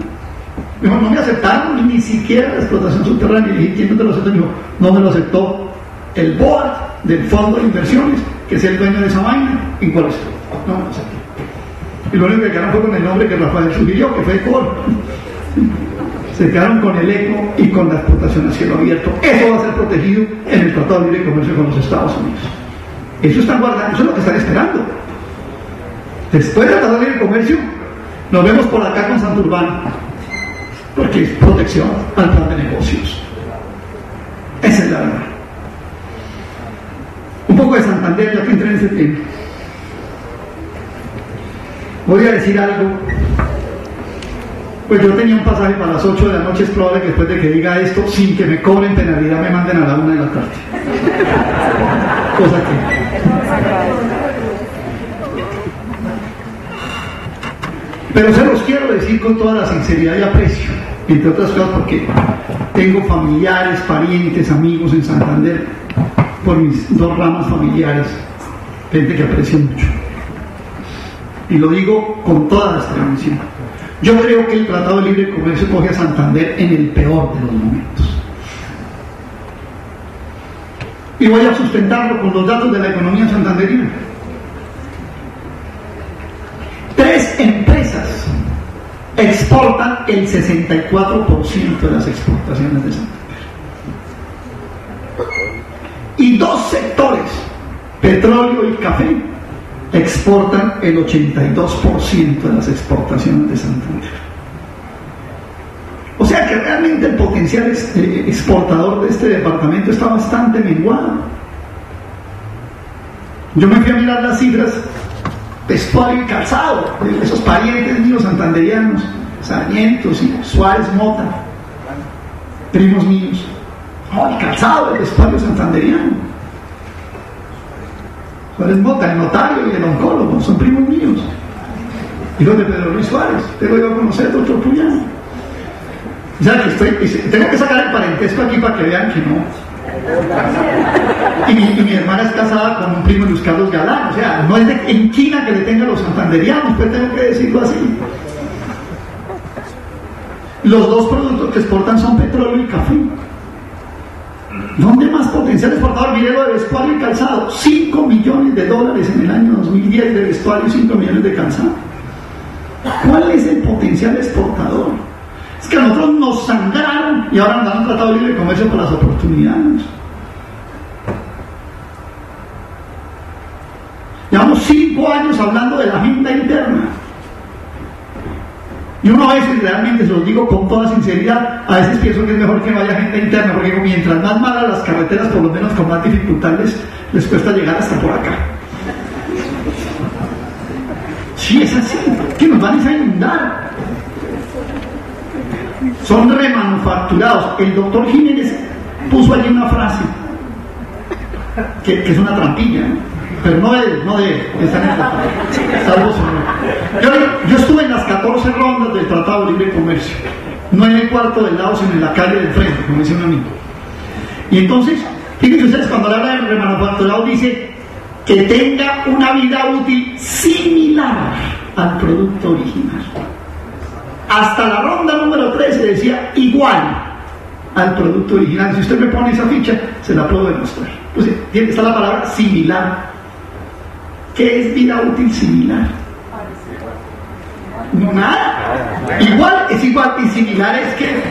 Mejor no me aceptaron ni siquiera la explotación subterránea. Y le dije, ¿quién no te lo aceptó? Dijo, no me lo aceptó el board del fondo de inversiones, que es el dueño de esa vaina, en Wall Street. No me lo aceptó. Y lo único que quedaron fue con el nombre que Rafael sugirió, que fue Ecor. Se quedaron con el eco y con la explotación a cielo abierto. Eso va a ser protegido en el Tratado de Libre Comercio con los Estados Unidos. Eso están guardando, eso es lo que están esperando. Después del Tratado de Libre Comercio, nos vemos por acá con Santurbán, porque es protección al plan de negocios. Esa es la verdad. Un poco de Santander, ya que entré en ese tema. Voy a decir algo. Pues yo tenía un pasaje para las 8 de la noche, es probable que después de que diga esto, sin que me cobren penalidad, me manden a la 1 de la tarde. Cosa que... Pero se los quiero decir con toda la sinceridad y aprecio, entre otras cosas porque tengo familiares, parientes, amigos en Santander, por mis dos ramas familiares, gente que aprecio mucho. Y lo digo con toda la extremación. Yo creo que el Tratado de Libre Comercio coge a Santander en el peor de los momentos. Y voy a sustentarlo con los datos de la economía santanderina. 3 empresas exportan el 64% de las exportaciones de Santander. Y 2 sectores, petróleo y café, exportan el 82% de las exportaciones de Santander. O sea que realmente el potencial exportador de este departamento está bastante menguado. Yo me fui a mirar las cifras, vestuario y calzado, de esos parientes míos santanderianos, Sarmientos y Suárez Mota, primos míos. El calzado, el vestuario santanderiano. Suárez Mota, el notario y el oncólogo, son primos míos. Hijos de Pedro Luis Suárez, tengo yo a conocer a otro puñado. O sea, tengo que sacar el parentesco aquí para que vean que no. Y mi hermana es casada con un primo de Luis Carlos Galán, o sea, no es de enquina que le tenga a los santanderianos, pues tengo que decirlo así. Los 2 productos que exportan son petróleo y café. ¿Dónde más potencial exportador? Mire lo de vestuario y calzado. $5 millones en el año 2010 de vestuario y 5 millones de calzado. ¿Cuál es el potencial exportador? Es que a nosotros nos sangraron y ahora nos dan un tratado de libre comercio por las oportunidades. Llevamos 5 años hablando de la agenda interna. Y uno a veces, realmente se los digo con toda sinceridad, a veces pienso que es mejor que no haya agenda interna, porque mientras más malas las carreteras, por lo menos con más dificultades les cuesta llegar hasta por acá. Sí, es así, que nos van a inundar. Son remanufacturados. El doctor Jiménez puso allí una frase que es una trampilla, ¿no? pero no de él, están en el tratado, salvo su nombre. Yo estuve en las 14 rondas del Tratado de Libre Comercio, no en el cuarto del lado, sino en la calle del frente, como dice un amigo. Y entonces, fíjense ustedes, cuando le habla del remanufacturado, dice que tenga una vida útil similar al producto original. Hasta la ronda número 13 decía igual al producto original. Si usted me pone esa ficha, se la puedo demostrar. Entonces, está la palabra similar. ¿Qué es vida útil similar? No, nada. Igual es igual y similar es que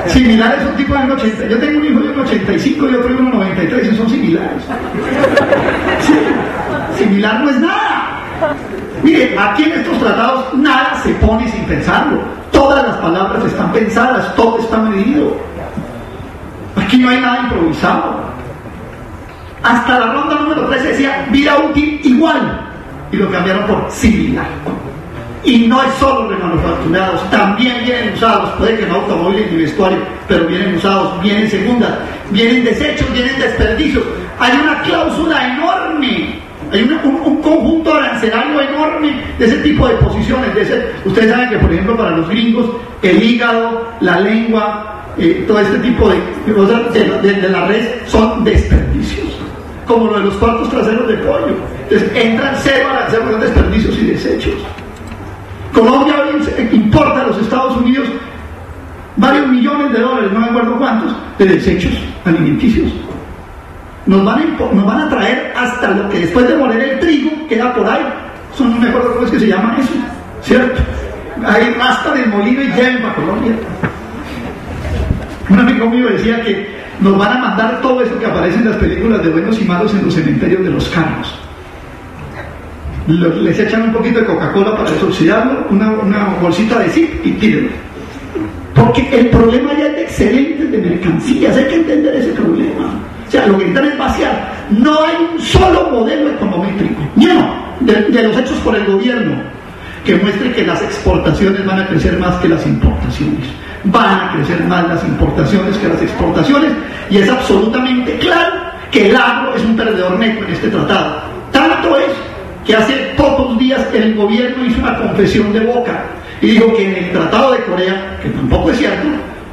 similar es un tipo de 1,80. Yo tengo un hijo de 1,85 y otro de 1,93 y son similares. Sí. Similar no es nada. Mire, aquí en estos tratados nada se pone sin pensarlo. Todas las palabras están pensadas, todo está medido. Aquí no hay nada improvisado. Hasta la ronda número 13 decía vida útil igual y lo cambiaron por similar. Y no es solo remanufacturados, también vienen usados, puede que no automóviles ni vestuario, pero vienen usados, vienen segundas, vienen desechos, vienen desperdicios. Hay una cláusula enorme, hay un conjunto arancelario enorme de ese tipo de posiciones. Ustedes saben que, por ejemplo, para los gringos, el hígado, la lengua, todo este tipo de cosas de la red son desperdicios, como lo de los cuartos traseros de pollo. Entonces entran cero arancel con desperdicios y desechos. Colombia hoy importa a los Estados Unidos varios millones de dólares, no me acuerdo cuántos, de desechos alimenticios. Nos van a traer hasta lo que después de moler el trigo queda por ahí. No me acuerdo cómo es que se llama eso, ¿cierto? Ahí raspan el molino y lleven para Colombia. Un amigo mío decía que nos van a mandar todo eso que aparece en las películas de buenos y malos en los cementerios de los carros. Les echan un poquito de Coca-Cola para desoxidarlo, una bolsita de zip y tírenlo. Porque el problema ya es de excedentes de mercancías, hay que entender ese problema. O sea, lo que intentan es vaciar. No hay un solo modelo econométrico, ni uno, de los hechos por el gobierno, que muestre que las exportaciones van a crecer más que las importaciones. Van a crecer más las importaciones que las exportaciones, y es absolutamente claro que el agro es un perdedor neto en este tratado. Tanto es que hace pocos días el gobierno hizo una confesión de boca y dijo que en el Tratado de Corea, que tampoco es cierto,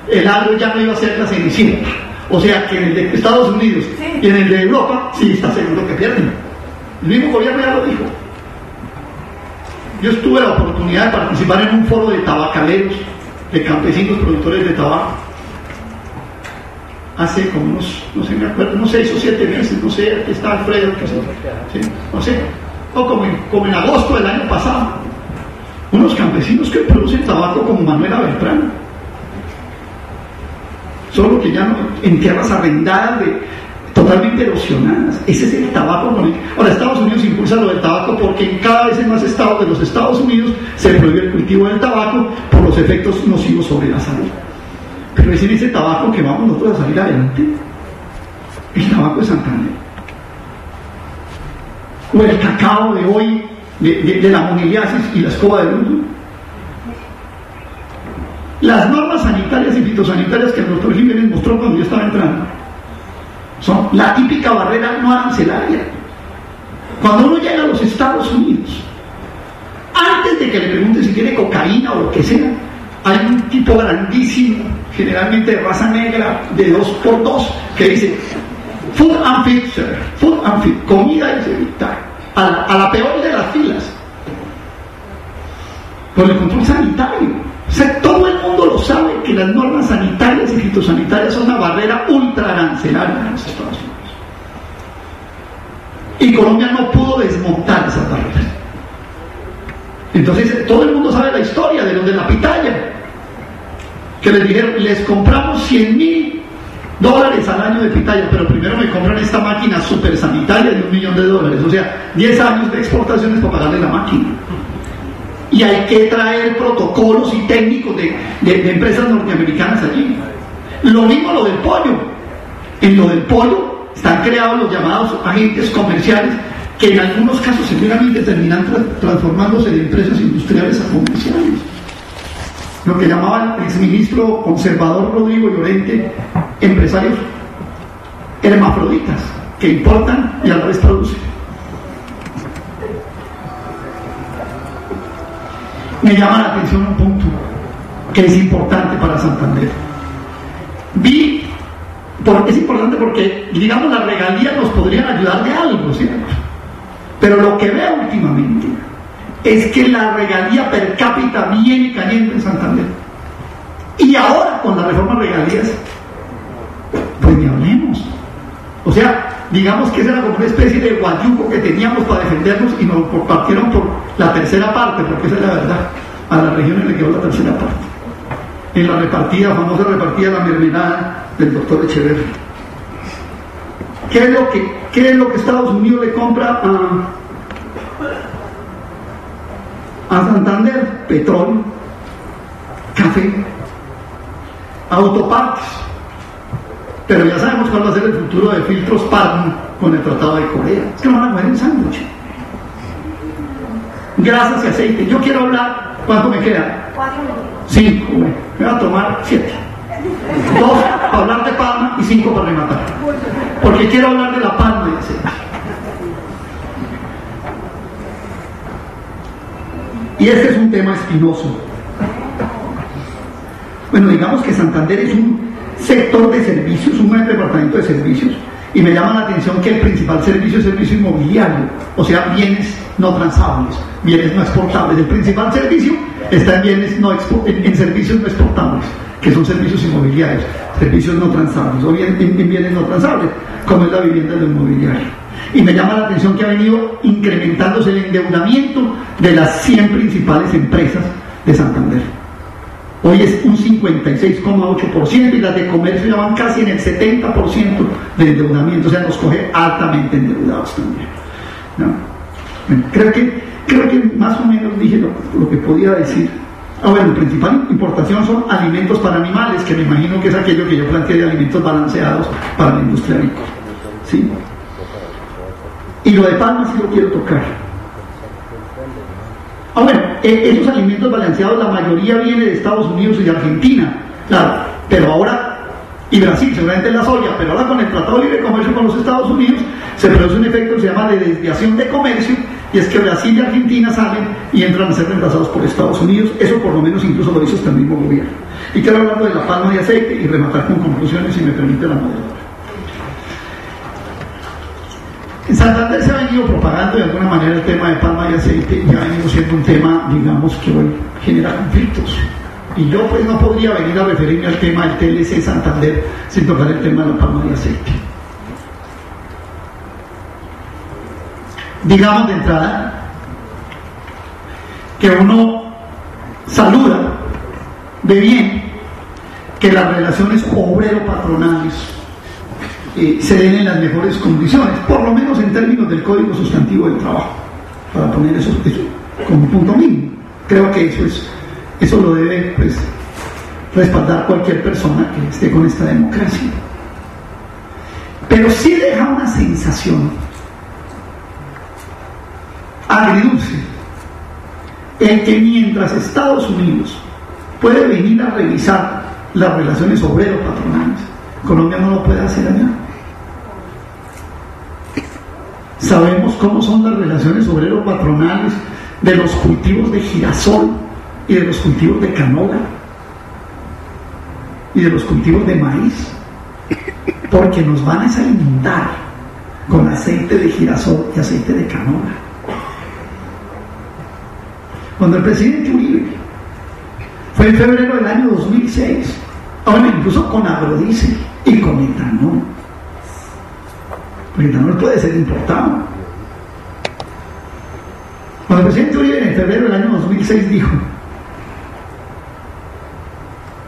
el agro ya no iba a ser la cenicienta. O sea que en el de Estados Unidos y en el de Europa sí está seguro que pierden. El mismo gobierno ya lo dijo. Yo tuve la oportunidad de participar en un foro de tabacaleros, de campesinos productores de tabaco, hace como unos, no sé, me acuerdo, unos 6 o 7 meses, no sé, aquí está Alfredo, ¿sí? No sé, o como en agosto del año pasado, unos campesinos que producen tabaco como Manuela Beltrán, solo que ya no, en tierras arrendadas, totalmente erosionadas. Ese es el tabaco. Ahora, Estados Unidos impulsa lo del tabaco porque en cada vez en más estados de los Estados Unidos se prohíbe el cultivo del tabaco por los efectos nocivos sobre la salud. Pero es en ese tabaco que vamos nosotros a salir adelante. El tabaco de Santander, o el cacao de hoy, de la moniliasis y la escoba de luz. Las normas sanitarias y fitosanitarias que el doctor Jiménez mostró cuando yo estaba entrando son la típica barrera no arancelaria. Cuando uno llega a los Estados Unidos, antes de que le pregunte si tiene cocaína o lo que sea, hay un tipo grandísimo, generalmente de raza negra, de 2x2, que dice food and feed, sir, food and feed, comida y bebida, a la peor de las filas, por el control sanitario. O sea, todo el mundo lo sabe que las normas sanitarias y fitosanitarias son una barrera ultra arancelaria en los Estados Unidos. Y Colombia no pudo desmontar esas barreras. Entonces, todo el mundo sabe la historia de los de la pitaya, que les dijeron, les compramos $100,000 al año de pitaya, pero primero me compran esta máquina super sanitaria de $1 millón. O sea, 10 años de exportaciones para pagarle la máquina. Y hay que traer protocolos y técnicos de empresas norteamericanas allí. Lo mismo lo del pollo. En lo del pollo están creados los llamados agentes comerciales, que en algunos casos seguramente terminan transformándose de empresas industriales a comerciales. Lo que llamaba el exministro conservador Rodrigo Llorente empresarios hermafroditas. que importan y a la vez producen. Me llama la atención un punto que es importante para Santander. Es importante porque, digamos, las regalías nos podrían ayudar de algo, ¿cierto? Pero lo que veo últimamente es que la regalía per cápita viene cayendo en Santander. Y ahora, con la reforma de regalías, pues ni hablemos. O sea, digamos que esa era como una especie de guayuco que teníamos para defendernos y nos compartieron por la tercera parte, porque esa es la verdad. A la región le quedó la tercera parte. En la famosa repartida, la mermelada del doctor Echeverri. ¿Qué es lo que Estados Unidos le compra a Santander? Petróleo, café, autopartes. Pero ya sabemos cuál va a ser el futuro de Filtros Parma con el Tratado de Corea. Es que van a comer un sándwich. Grasas y aceite. Yo quiero hablar, ¿cuánto me queda? 4 minutos. 5, me voy a tomar 7. 2 para hablar de palma y 5 para rematar. Porque quiero hablar de la palma y aceite. Y este es un tema espinoso. Bueno, digamos que Santander es un sector de servicios, un gran departamento de servicios, y me llama la atención que el principal servicio es servicio inmobiliario, o sea, bienes no transables, bienes no exportables. El principal servicio está en en servicios no exportables, que son servicios inmobiliarios, servicios no transables, o bien en bienes no transables, como es la vivienda de lo inmobiliario. Y me llama la atención que ha venido incrementándose el endeudamiento de las 100 principales empresas de Santander. Hoy es un 56,8% y las de comercio ya van casi en el 70% de endeudamiento, o sea, nos coge altamente endeudados también, ¿no? Bueno, creo que más o menos dije lo que podía decir. Bueno, la principal importación son alimentos para animales, que me imagino que es aquello que yo planteé de alimentos balanceados para la industria agrícola, ¿sí? Y lo de palma sí lo quiero tocar. Bueno, esos alimentos balanceados, la mayoría viene de Estados Unidos y de Argentina, claro, pero ahora, y Brasil, seguramente la soya, pero ahora con el Tratado de Libre Comercio con los Estados Unidos, se produce un efecto que se llama de desviación de comercio, y es que Brasil y Argentina salen y entran a ser reemplazados por Estados Unidos. Eso por lo menos incluso lo hizo este mismo gobierno. Y quiero hablar de la palma de aceite y rematar con conclusiones, si me permite la moderadora. En Santander se ha venido propagando de alguna manera el tema de palma y aceite y ha venido siendo un tema, digamos, que hoy genera conflictos. Y yo pues no podría venir a referirme al tema del TLC Santander sin tocar el tema de la palma y aceite. Digamos de entrada que uno saluda de bien que las relaciones obrero-patronales se den en las mejores condiciones, por lo menos en términos del Código Sustantivo del Trabajo, para poner eso como punto mínimo. Creo que eso lo debe pues respaldar cualquier persona que esté con esta democracia. Pero sí deja una sensación agridulce en que mientras Estados Unidos puede venir a revisar las relaciones obrero-patronales, Colombia no lo puede hacer allá. Sabemos cómo son las relaciones obrero-patronales de los cultivos de girasol y de los cultivos de canola y de los cultivos de maíz, porque nos van a inundar con aceite de girasol y aceite de canola. Cuando el presidente Uribe fue en febrero del año 2006, incluso con agrodiesel y con etanol, porque el etanol puede ser importado. Cuando el presidente Uribe en febrero del año 2006 dijo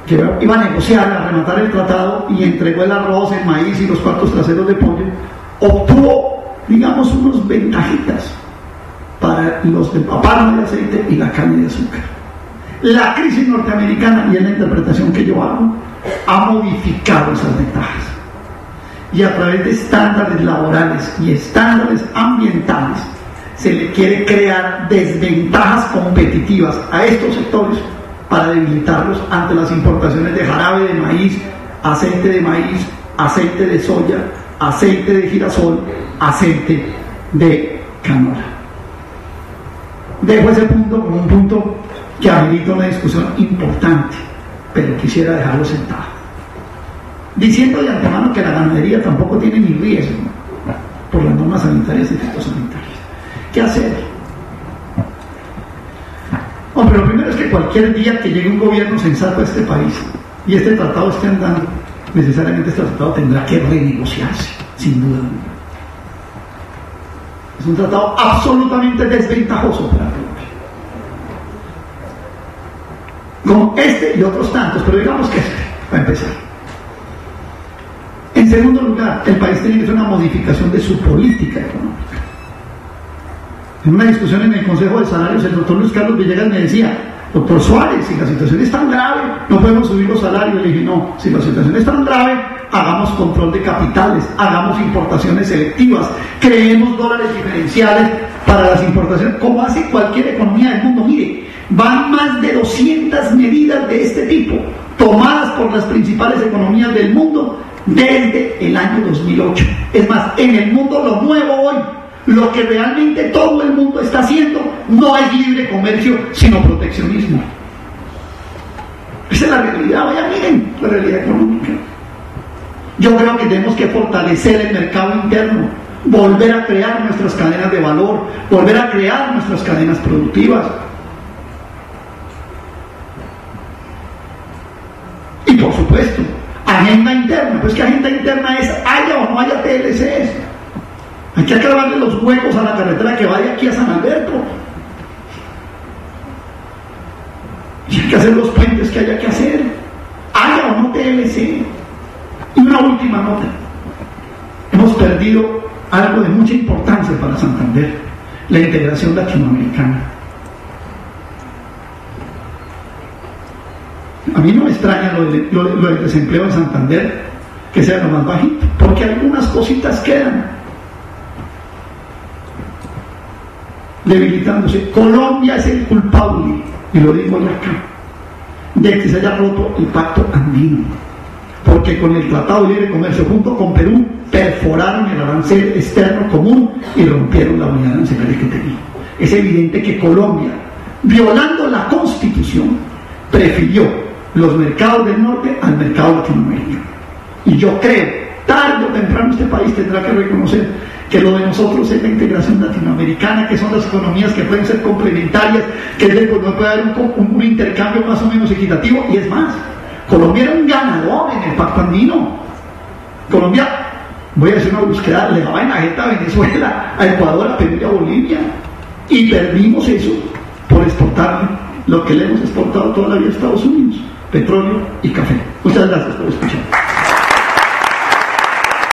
que iba a negociar, a rematar el tratado, y entregó el arroz, el maíz y los cuartos traseros de pollo, obtuvo, digamos, unos ventajitas para los de palma de aceite y la caña de azúcar. La crisis norteamericana, y es la interpretación que yo hago, ha modificado esas ventajas. Y a través de estándares laborales y estándares ambientales se le quiere crear desventajas competitivas a estos sectores para debilitarlos ante las importaciones de jarabe de maíz, aceite de soya, aceite de girasol, aceite de canola. Dejo ese punto como un punto que amerita una discusión importante, pero quisiera dejarlo sentado. Diciendo de antemano que la ganadería tampoco tiene ni riesgo por las normas sanitarias y fitosanitarias. ¿Qué hacer? Hombre, lo primero es que cualquier día que llegue un gobierno sensato a este país y este tratado esté andando, necesariamente este tratado tendrá que renegociarse, sin duda. Es un tratado absolutamente desventajoso para Colombia. Con este y otros tantos, pero digamos que este, para empezar. En segundo lugar, el país tiene que hacer una modificación de su política económica. En una discusión en el Consejo de Salarios, el doctor Luis Carlos Villegas me decía: doctor Suárez, si la situación es tan grave, no podemos subir los salarios. Le dije: no, si la situación es tan grave, hagamos control de capitales, hagamos importaciones selectivas, creemos dólares diferenciales para las importaciones, como hace cualquier economía del mundo. Mire, van más de 200 medidas de este tipo, tomadas por las principales economías del mundo desde el año 2008. Es más, en el mundo lo nuevo hoy, lo que realmente todo el mundo está haciendo, no es libre comercio, sino proteccionismo. Esa es la realidad. Vaya, miren la realidad económica. Yo creo que tenemos que fortalecer el mercado interno, volver a crear nuestras cadenas de valor, volver a crear nuestras cadenas productivas. Y por supuesto, agenda interna. Pues que agenda interna es: haya o no haya TLCs. Hay que acabarle los huecos a la carretera que va de aquí a San Alberto. Y hay que hacer los puentes que haya que hacer, haya o no TLC. Y una última nota: hemos perdido algo de mucha importancia para Santander, la integración latinoamericana. A mí no me extraña lo del desempleo en Santander, que sea lo más bajito, porque algunas cositas quedan debilitándose. Colombia es el culpable, y lo digo yo acá, de que se haya roto el pacto andino, porque con el Tratado de Libre Comercio junto con Perú perforaron el arancel externo común y rompieron la unidad arancelaria que tenía. Es evidente que Colombia, violando la Constitución, prefirió los mercados del norte al mercado latinoamericano. Y yo creo, tarde o temprano este país tendrá que reconocer que lo de nosotros es la integración latinoamericana, que son las economías que pueden ser complementarias, que puede haber un intercambio más o menos equitativo. Y es más, Colombia era un ganador en el pacto andino. Colombia, voy a hacer una búsqueda, le daba en la jeta a Venezuela, a Ecuador, a Perú y a Bolivia, y perdimos eso por exportar lo que le hemos exportado toda la vida a Estados Unidos: petróleo y café. Muchas gracias por escuchar.